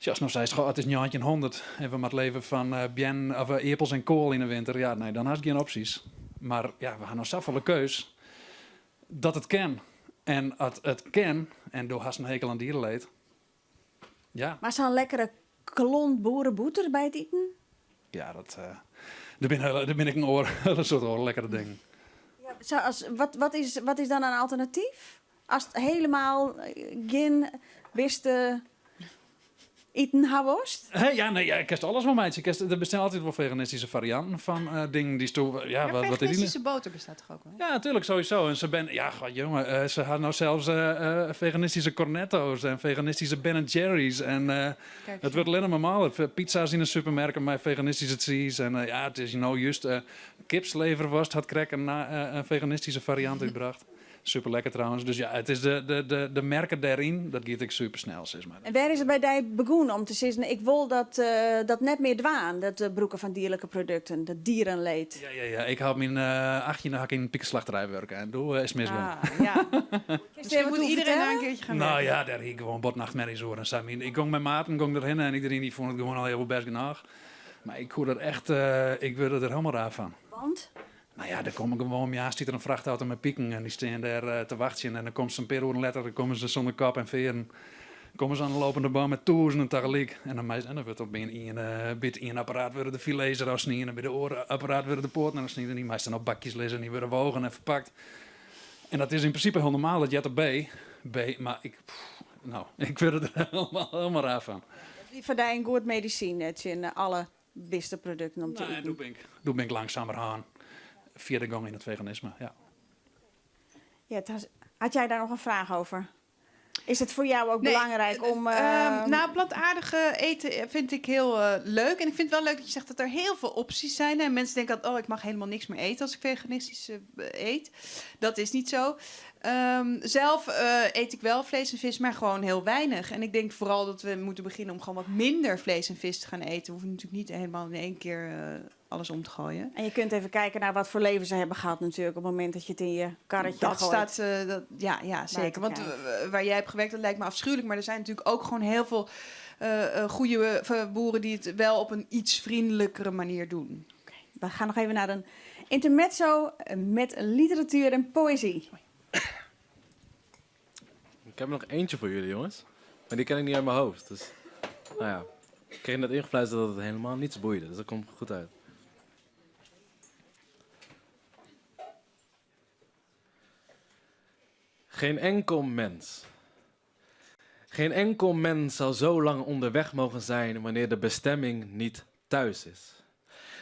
Als nou zei het is een 100 en we maar het leven van bien of appels en kool in de winter, ja, nee, dan had je geen opties. Maar ja, we gaan nou zoveel keus dat het kan. En als het kan, en door hast een hekel aan dierenleed. Ja. Maar zo'n lekkere klont boerenboeter bij het eten? Ja, daar ben ik een soort lekkere ding. Ja, wat is dan een alternatief? Als het helemaal geen beste eten houdt? Ja, nee, ik kest alles wel meidje. Er bestaan altijd wel veganistische varianten van dingen die stoel. Ja, wat veganistische boter bestaat toch ook wel? Ja, natuurlijk, sowieso. En ze ben, ja, jongen, ze hadden nou zelfs veganistische cornetto's en veganistische Ben & Jerry's. En het wordt alleen maar normaal. Pizza's in de supermarkt met veganistische cheese. En ja, het is nou juist kipsleverworst had Cracker een veganistische variant uitgebracht. Super lekker trouwens. Dus ja, het is de merken daarin, dat gaat ik super snel. Zeg maar. En waar is het bij die begonnen om te zeggen, ik wil dat net meer dwaan, dat broeken van dierlijke producten, dat dierenleed. Ja. Ik had mijn 18 hak in een piekenslachterij werken en doe is misgaan. Ja. Misschien moet iedereen daar een keertje gaan werken. Nou ja, daar ging gewoon botnachtmerries hoor. Ik ging met maten, ging erheen en iedereen die vond het gewoon al heel best genoeg. Maar ik hoor er echt, ik wilde er helemaal raar van. Want? Nou ja, dan kom ik gewoon, ja, stiet er een vrachtauto met pieken en die staan daar te wachten. En dan komt ze een paar uur later, dan komen ze zonder kap en veren. Komen ze aan de lopende baan met duizenden tegelijk. En dan wordt op een apparaat worden de filets eruit snijden. En bij de oorapparaat worden de poorten eruit snijden. Die meestal op bakjes lezen en die worden wogen en verpakt. En dat is in principe heel normaal dat je het B, maar ik wil er helemaal raar van. Die verdient een goed medicijn, het in alle beste producten om te eten. Doe ben ik langzamer aan. Via de gang in het veganisme, ja. Ja, had jij daar nog een vraag over? Is het voor jou ook belangrijk om... Nou, plantaardige eten vind ik heel leuk. En ik vind het wel leuk dat je zegt dat er heel veel opties zijn. En mensen denken dat, ik mag helemaal niks meer eten als ik veganistisch eet. Dat is niet zo. Zelf eet ik wel vlees en vis, maar gewoon heel weinig. En ik denk vooral dat we moeten beginnen om gewoon wat minder vlees en vis te gaan eten. We hoeven natuurlijk niet helemaal in één keer alles om te gooien. En je kunt even kijken naar wat voor leven ze hebben gehad natuurlijk op het moment dat je het in je karretje dat gooit. Staat, ja, zeker. Want waar jij hebt gewerkt, dat lijkt me afschuwelijk. Maar er zijn natuurlijk ook gewoon heel veel goede boeren die het wel op een iets vriendelijkere manier doen. Okay. We gaan nog even naar een intermezzo met literatuur en poëzie. Ik heb er nog eentje voor jullie, jongens. Maar die ken ik niet uit mijn hoofd. Dus, nou ja. Ik kreeg net ingefluisterd dat het helemaal niets boeide. Dus dat komt goed uit. Geen enkel mens zal zo lang onderweg mogen zijn wanneer de bestemming niet thuis is.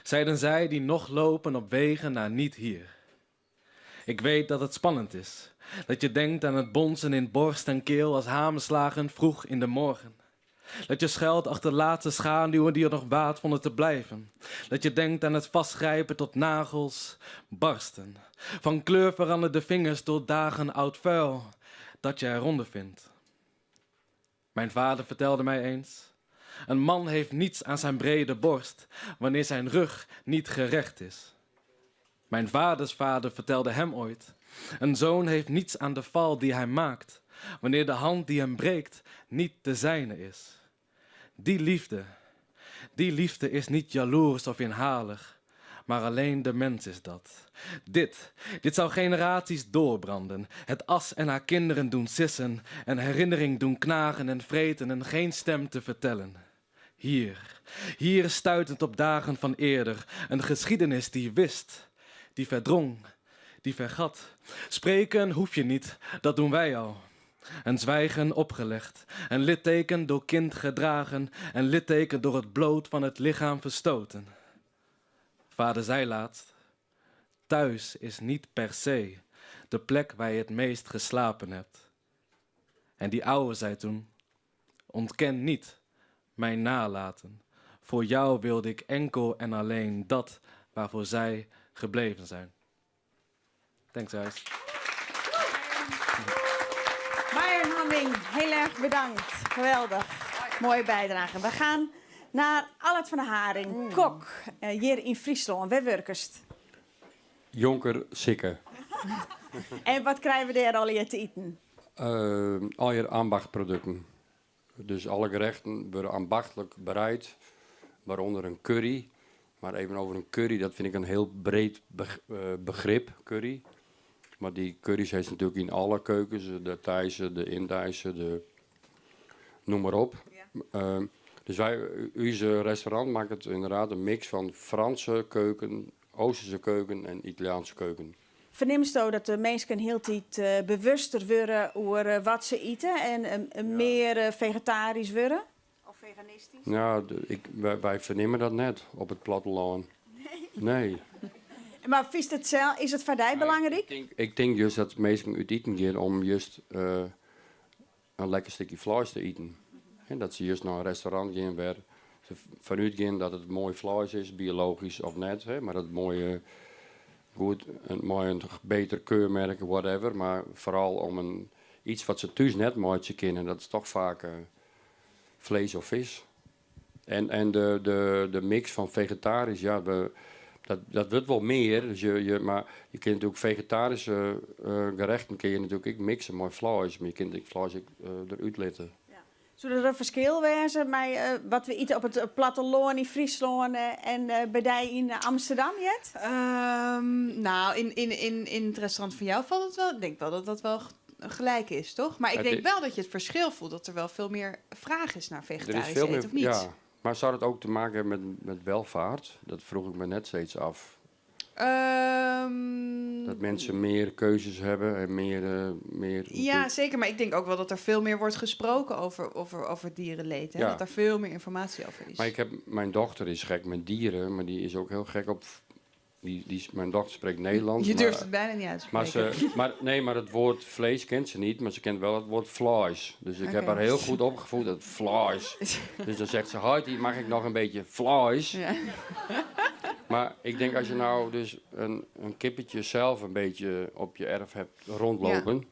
Zeiden zij die nog lopen op wegen naar niet hier. Ik weet dat het spannend is. Dat je denkt aan het bonzen in borst en keel als hamerslagen vroeg in de morgen. Dat je schuilt achter de laatste schaduwen die er nog waard vonden te blijven. Dat je denkt aan het vastgrijpen tot nagels barsten. Van kleur veranderde vingers door dagen oud vuil dat je eronder vindt. Mijn vader vertelde mij eens: een man heeft niets aan zijn brede borst wanneer zijn rug niet gerecht is. Mijn vaders vader vertelde hem ooit: een zoon heeft niets aan de val die hij maakt wanneer de hand die hem breekt niet de zijne is. Die liefde is niet jaloers of inhalig, maar alleen de mens is dat. Dit zou generaties doorbranden, het as en haar kinderen doen sissen, en herinnering doen knagen en vreten en geen stem te vertellen. Hier stuitend op dagen van eerder, een geschiedenis die wist, die verdrong, die vergat. Spreken hoef je niet, dat doen wij al. En zwijgen opgelegd, een litteken door kind gedragen, een litteken door het bloot van het lichaam verstoten. Vader zei laatst, thuis is niet per se de plek waar je het meest geslapen hebt. En die oude zei toen, ontken niet mijn nalaten. Voor jou wilde ik enkel en alleen dat waarvoor zij gebleven zijn. Thanks, guys. Myron Hamming, heel erg bedankt. Geweldig. Mooie bijdrage. We gaan naar Allert van der Haring, kok, hier in Friesland. Waar werkest? Jonker Sikke. En wat krijgen we daar al hier te eten? Al je ambachtproducten. Dus alle gerechten worden ambachtelijk bereid, waaronder een curry. Maar even over een curry, dat vind ik een heel breed begrip, curry. Maar die curry's heeft natuurlijk in alle keukens, de Thaise, de Indische, noem maar op. Ja. Dus onze restaurant maakt het inderdaad een mix van Franse keuken, Oosterse keuken en Italiaanse keuken. Verneemst u dat de mensen heel tijd bewuster worden over wat ze eten en meer vegetarisch worden? Of veganistisch? Ja, wij vernemen dat net op het platteland. Nee. Maar is het voor jou belangrijk? Ik denk juist dat mensen uit eten gaan om juist een lekker stukje vlees te eten. En dat ze juist naar een restaurant gaan waar ze vanuit gaan dat het mooi vlees is, biologisch of net. Hè, maar dat het mooie, goed, een beter keurmerk, whatever. Maar vooral om iets wat ze thuis net mooi kennen. Dat is toch vaak vlees of vis. En de mix van vegetarisch, ja, dat wordt wel meer. Dus maar je kunt natuurlijk vegetarische gerechten kun je natuurlijk mixen met vlees. Maar je kunt het vlees eruit laten. Zullen er een verschil wezen met wat we eten op het platteland in Friesland en bij die in Amsterdam, Jet? Nou, in het restaurant van jou valt het wel. Ik denk wel dat dat wel gelijk is, toch? Maar ik denk wel dat je het verschil voelt, dat er wel veel meer vraag is naar vegetarisch eten, of niet? Ja, maar zou het ook te maken hebben met welvaart? Dat vroeg ik me net steeds af. Dat mensen meer keuzes hebben en meer... Ja, zeker. Maar ik denk ook wel dat er veel meer wordt gesproken over dierenleed. Hè? Ja. Dat er veel meer informatie over is. Maar mijn dochter is gek met dieren, maar die is ook heel gek op... Mijn dochter spreekt Nederlands. Je durft het bijna niet uit te spreken. Maar het woord vlees kent ze niet, maar ze kent wel het woord vlees. Dus ik heb haar heel goed opgevoed, het vlees. Dus dan zegt ze, hoi, mag ik nog een beetje vlees? Ja. Maar ik denk als je nou dus een kippetje zelf een beetje op je erf hebt rondlopen... Ja.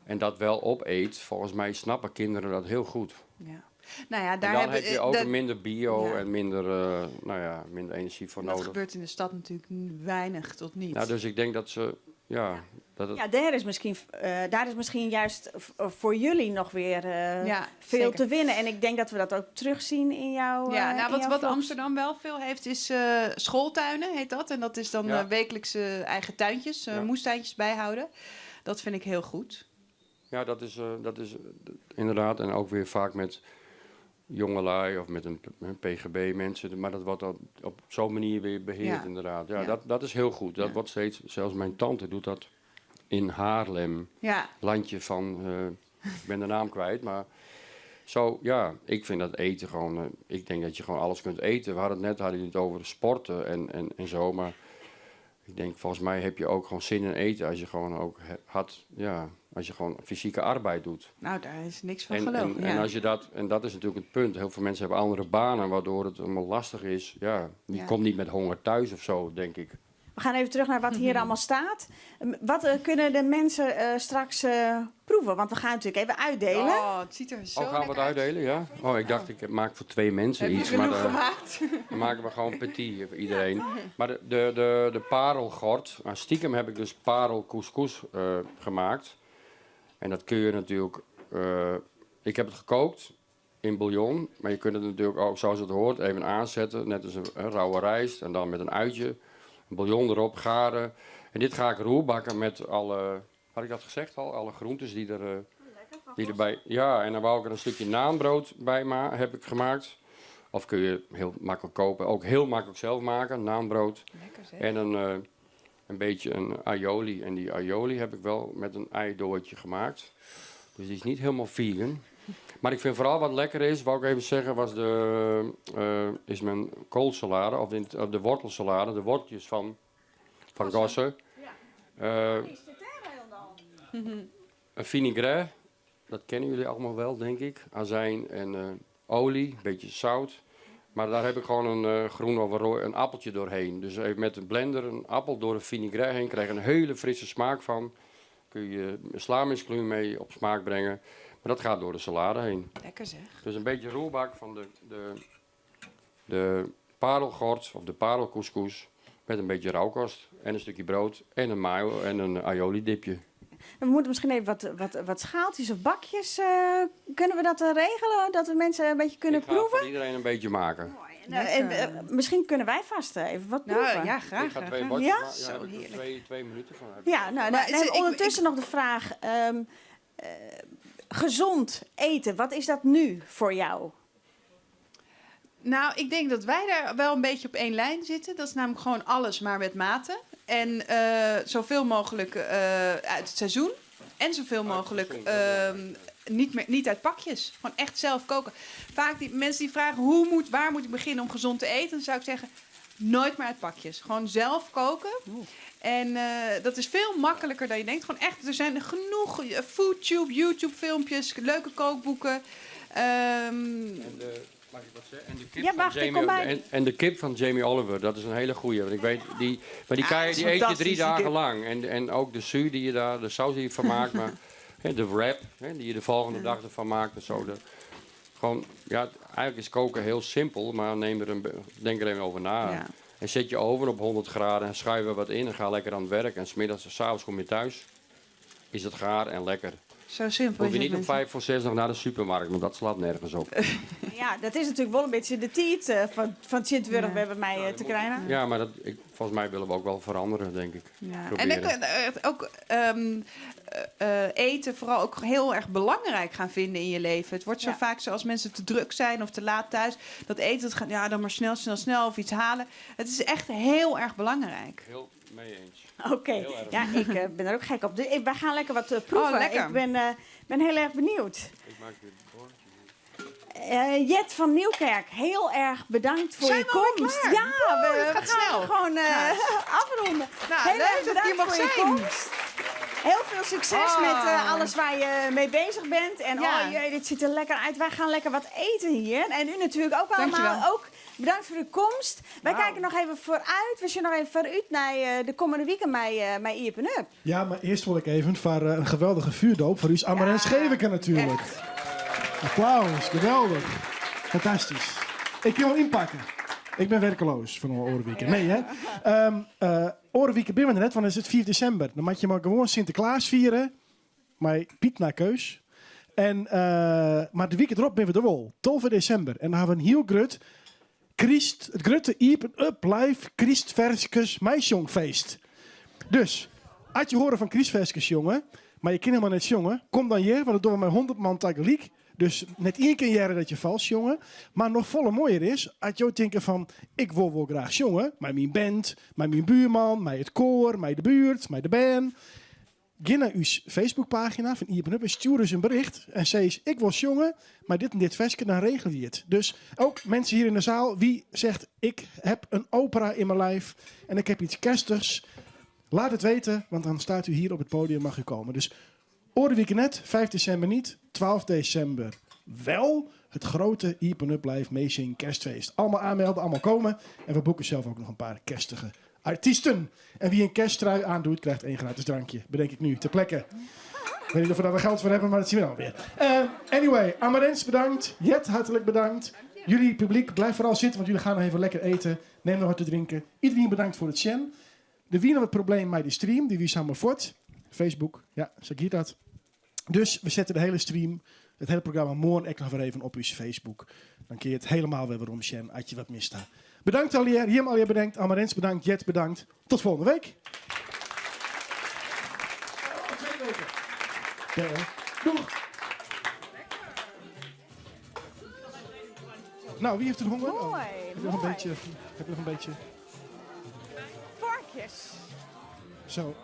En dat wel opeet, volgens mij snappen kinderen dat heel goed. Ja. Nou ja, daar dan heb je ook minder bio en minder energie voor nodig. Dat gebeurt in de stad natuurlijk weinig tot niet. Nou, dus ik denk dat ze... Ja, daar is misschien juist voor jullie nog weer veel zeker te winnen. En ik denk dat we dat ook terugzien in jouw wat Amsterdam wel veel heeft is schooltuinen, heet dat. En dat is dan wekelijkse eigen tuintjes, moestuintjes bijhouden. Dat vind ik heel goed. Ja, dat is inderdaad. En ook weer vaak met jongelui of met een PGB-mensen. Maar dat wordt op zo'n manier weer beheerd, inderdaad. Ja. Dat is heel goed. Dat wordt steeds... Zelfs mijn tante doet dat in Haarlem. Ja. Landje van... ik ben de naam kwijt, maar... Zo, ja, ik vind dat eten gewoon... ik denk dat je gewoon alles kunt eten. We hadden het over sporten en zo, maar... Ik denk, volgens mij heb je ook gewoon zin in eten als je gewoon ook als je gewoon fysieke arbeid doet. Nou, daar is niks van gelogen. En als je en dat is natuurlijk het punt. Heel veel mensen hebben andere banen, waardoor het allemaal lastig is. Ja, je komt niet met honger thuis of zo, denk ik. We gaan even terug naar wat hier allemaal staat. Wat kunnen de mensen straks proeven? Want we gaan natuurlijk even uitdelen. Oh, het ziet er zo gaan we het uitdelen, ja? Oh, ik dacht, ik maak voor 2 mensen iets. Heb je genoeg gemaakt? Dan maken we gewoon petit voor iedereen. Maar de parelgort, stiekem heb ik dus parelcouscous gemaakt. En dat kun je natuurlijk... ik heb het gekookt in bouillon. Maar je kunt het natuurlijk ook, zoals het hoort, even aanzetten. Net als een rauwe rijst. En dan met een uitje. Een bouillon erop, garen. En dit ga ik roerbakken met alle... Had ik dat gezegd al? Alle groentes die erbij... Ja, en dan wou ik er een stukje naanbrood bij heb ik gemaakt. Of kun je heel makkelijk kopen. Ook heel makkelijk zelf maken. Naanbrood. Lekker zeg. En een beetje een aioli. En die aioli heb ik wel met een eidoortje gemaakt. Dus die is niet helemaal vegan. Maar ik vind vooral wat lekker is, wou ik even zeggen, is mijn koolsalade. Of de wortelsalade. De worteltjes van gossen. Een vinaigrette. Dat kennen jullie allemaal wel, denk ik. Azijn en olie, een beetje zout. Maar daar heb ik gewoon een groen of een appeltje doorheen. Dus even met een blender een appel door een vinaigrette heen. Krijg je een hele frisse smaak van. Kun je slaamiskluur mee op smaak brengen. Maar dat gaat door de salade heen. Lekker zeg. Dus een beetje roerbak van de parelgort of de parelcouscous. Met een beetje rauwkost en een stukje brood en een mayo en een aioli dipje. We moeten misschien even wat schaaltjes of bakjes. Kunnen we dat regelen? Dat de mensen een beetje kunnen proeven? Ik ga voor iedereen een beetje maken. Misschien kunnen wij vast even wat proeven. Ja, graag. Ik ga 2 Ja? bakjes maken. Zo Ja, heerlijk. 2 minuten van. Ja, nou, ondertussen nog de vraag. Gezond eten, wat is dat nu voor jou? Nou, ik denk dat wij daar wel een beetje op één lijn zitten. Dat is namelijk gewoon alles, maar met mate. En zoveel mogelijk uit het seizoen. En zoveel mogelijk niet uit pakjes. Gewoon echt zelf koken. Vaak die mensen die vragen, waar moet ik beginnen om gezond te eten? Dan zou ik zeggen, nooit meer uit pakjes. Gewoon zelf koken. En dat is veel makkelijker dan je denkt. Gewoon echt, er zijn genoeg FoodTube, YouTube-filmpjes, leuke kookboeken. Mag ik wat zeggen? En de kip van Jamie Oliver, dat is een hele goeie. Want ik weet, die eet je 3 dagen lang. En ook de saus die je van maakt. Maar de wrap die je de volgende dag ervan maakt. En zo. Eigenlijk is koken heel simpel, maar denk er even over na. Ja. En zet je oven op 100 graden en schuif er wat in en ga lekker aan het werk. En 's middags en 's avonds kom je thuis. Is het gaar en lekker. Zo simpel. Hoef je niet om 5 voor 6 nog naar de supermarkt, want dat slaat nergens op. Ja, dat is natuurlijk wel een beetje de tijd van Sint-Wurg bij mij te krijgen. Ja, maar volgens mij willen we ook wel veranderen, denk ik. Ja. En ook eten vooral ook heel erg belangrijk gaan vinden in je leven. Het wordt zo vaak zo als mensen te druk zijn of te laat thuis. Dat eten, het gaat dan maar snel of iets halen. Het is echt heel erg belangrijk. Heel mee eens. Oké, ja, ik ben er ook gek op. Wij gaan lekker wat proeven. Oh, lekker. Ik ben heel erg benieuwd. Ik maak dit bordje. Jet van Nieuwkerk, heel erg bedankt voor je komst. Klaar? Ja, we gaat gaan snel. gewoon afronden. Nou, heel leuk erg dat bedankt je mag voor je zijn. komst. Heel veel succes met alles waar je mee bezig bent. En dit ziet er lekker uit. Wij gaan lekker wat eten hier. En u natuurlijk ook allemaal. Dankjewel. Ook bedankt voor uw komst. Wij kijken nog even vooruit. We zien nog even vooruit naar de komende weekend met Iepen Up. Ja, maar eerst wil ik even voor een geweldige vuurdoop voor u Amarens Scheveke natuurlijk. Applaus, geweldig. Fantastisch. Ik kan wel inpakken. Ik ben werkeloos van Orenwieken. Nee, hè. Orenwieken binnen we net, want het is het 4 december. Dan mag je maar gewoon Sinterklaas vieren. Maar Piet naar keus. Maar de weekend erop ben we er wel. 12 december. En dan hebben we een heel grut het grutte Iepen Up Live Christverskes Meisjongfeest. Dus, als je horen van Christverskes, jongen, maar je kan helemaal net jongen, kom dan hier, want dat doen we met 100 man tegelijk. Dus net 1 keer jaren dat je vals jongen. Maar nog volle mooier is, als je denkt van, ik wil wel graag jongen, met mijn band, met mijn buurman, met het koor, met de buurt, met de band. Ga naar uw Facebookpagina van Iepen Up en stuur eens een bericht. En zeg ik wil jongen, maar dit en dit versje, dan regel je het. Dus ook mensen hier in de zaal, wie zegt, ik heb een opera in mijn lijf en ik heb iets kerstigs. Laat het weten, want dan staat u hier op het podium, mag u komen. Dus Orenwieken net, 5 december niet, 12 december wel. Het grote Iepen Up Live Meezing Kerstfeest. Allemaal aanmelden, allemaal komen. En we boeken zelf ook nog een paar kerstige artiesten. En wie een kersttrui aandoet, krijgt 1 gratis drankje. Bedenk ik nu, ter plekke. Ik weet niet of we daar wel geld voor hebben, maar dat zien we dan weer. Anyway, Amarens bedankt. Jet, hartelijk bedankt. Jullie publiek, blijf vooral zitten, want jullie gaan nog even lekker eten. Neem nog wat te drinken. Iedereen bedankt voor het shen. Er wie nog het probleem met die stream, die wie samen voort. Facebook, ja, zeg hier dat. Dus we zetten de hele stream het hele programma morgen ook nog weer even op uw Facebook. Dan kun je het helemaal weer waarom zien als je wat mist hebt. Bedankt alweer, Jim alweer bedankt, Amarens bedankt, Jet bedankt. Tot volgende week. Doeg. Nou, wie heeft er honger? Mooi, Heb je nog een beetje? Vorkjes. Zo.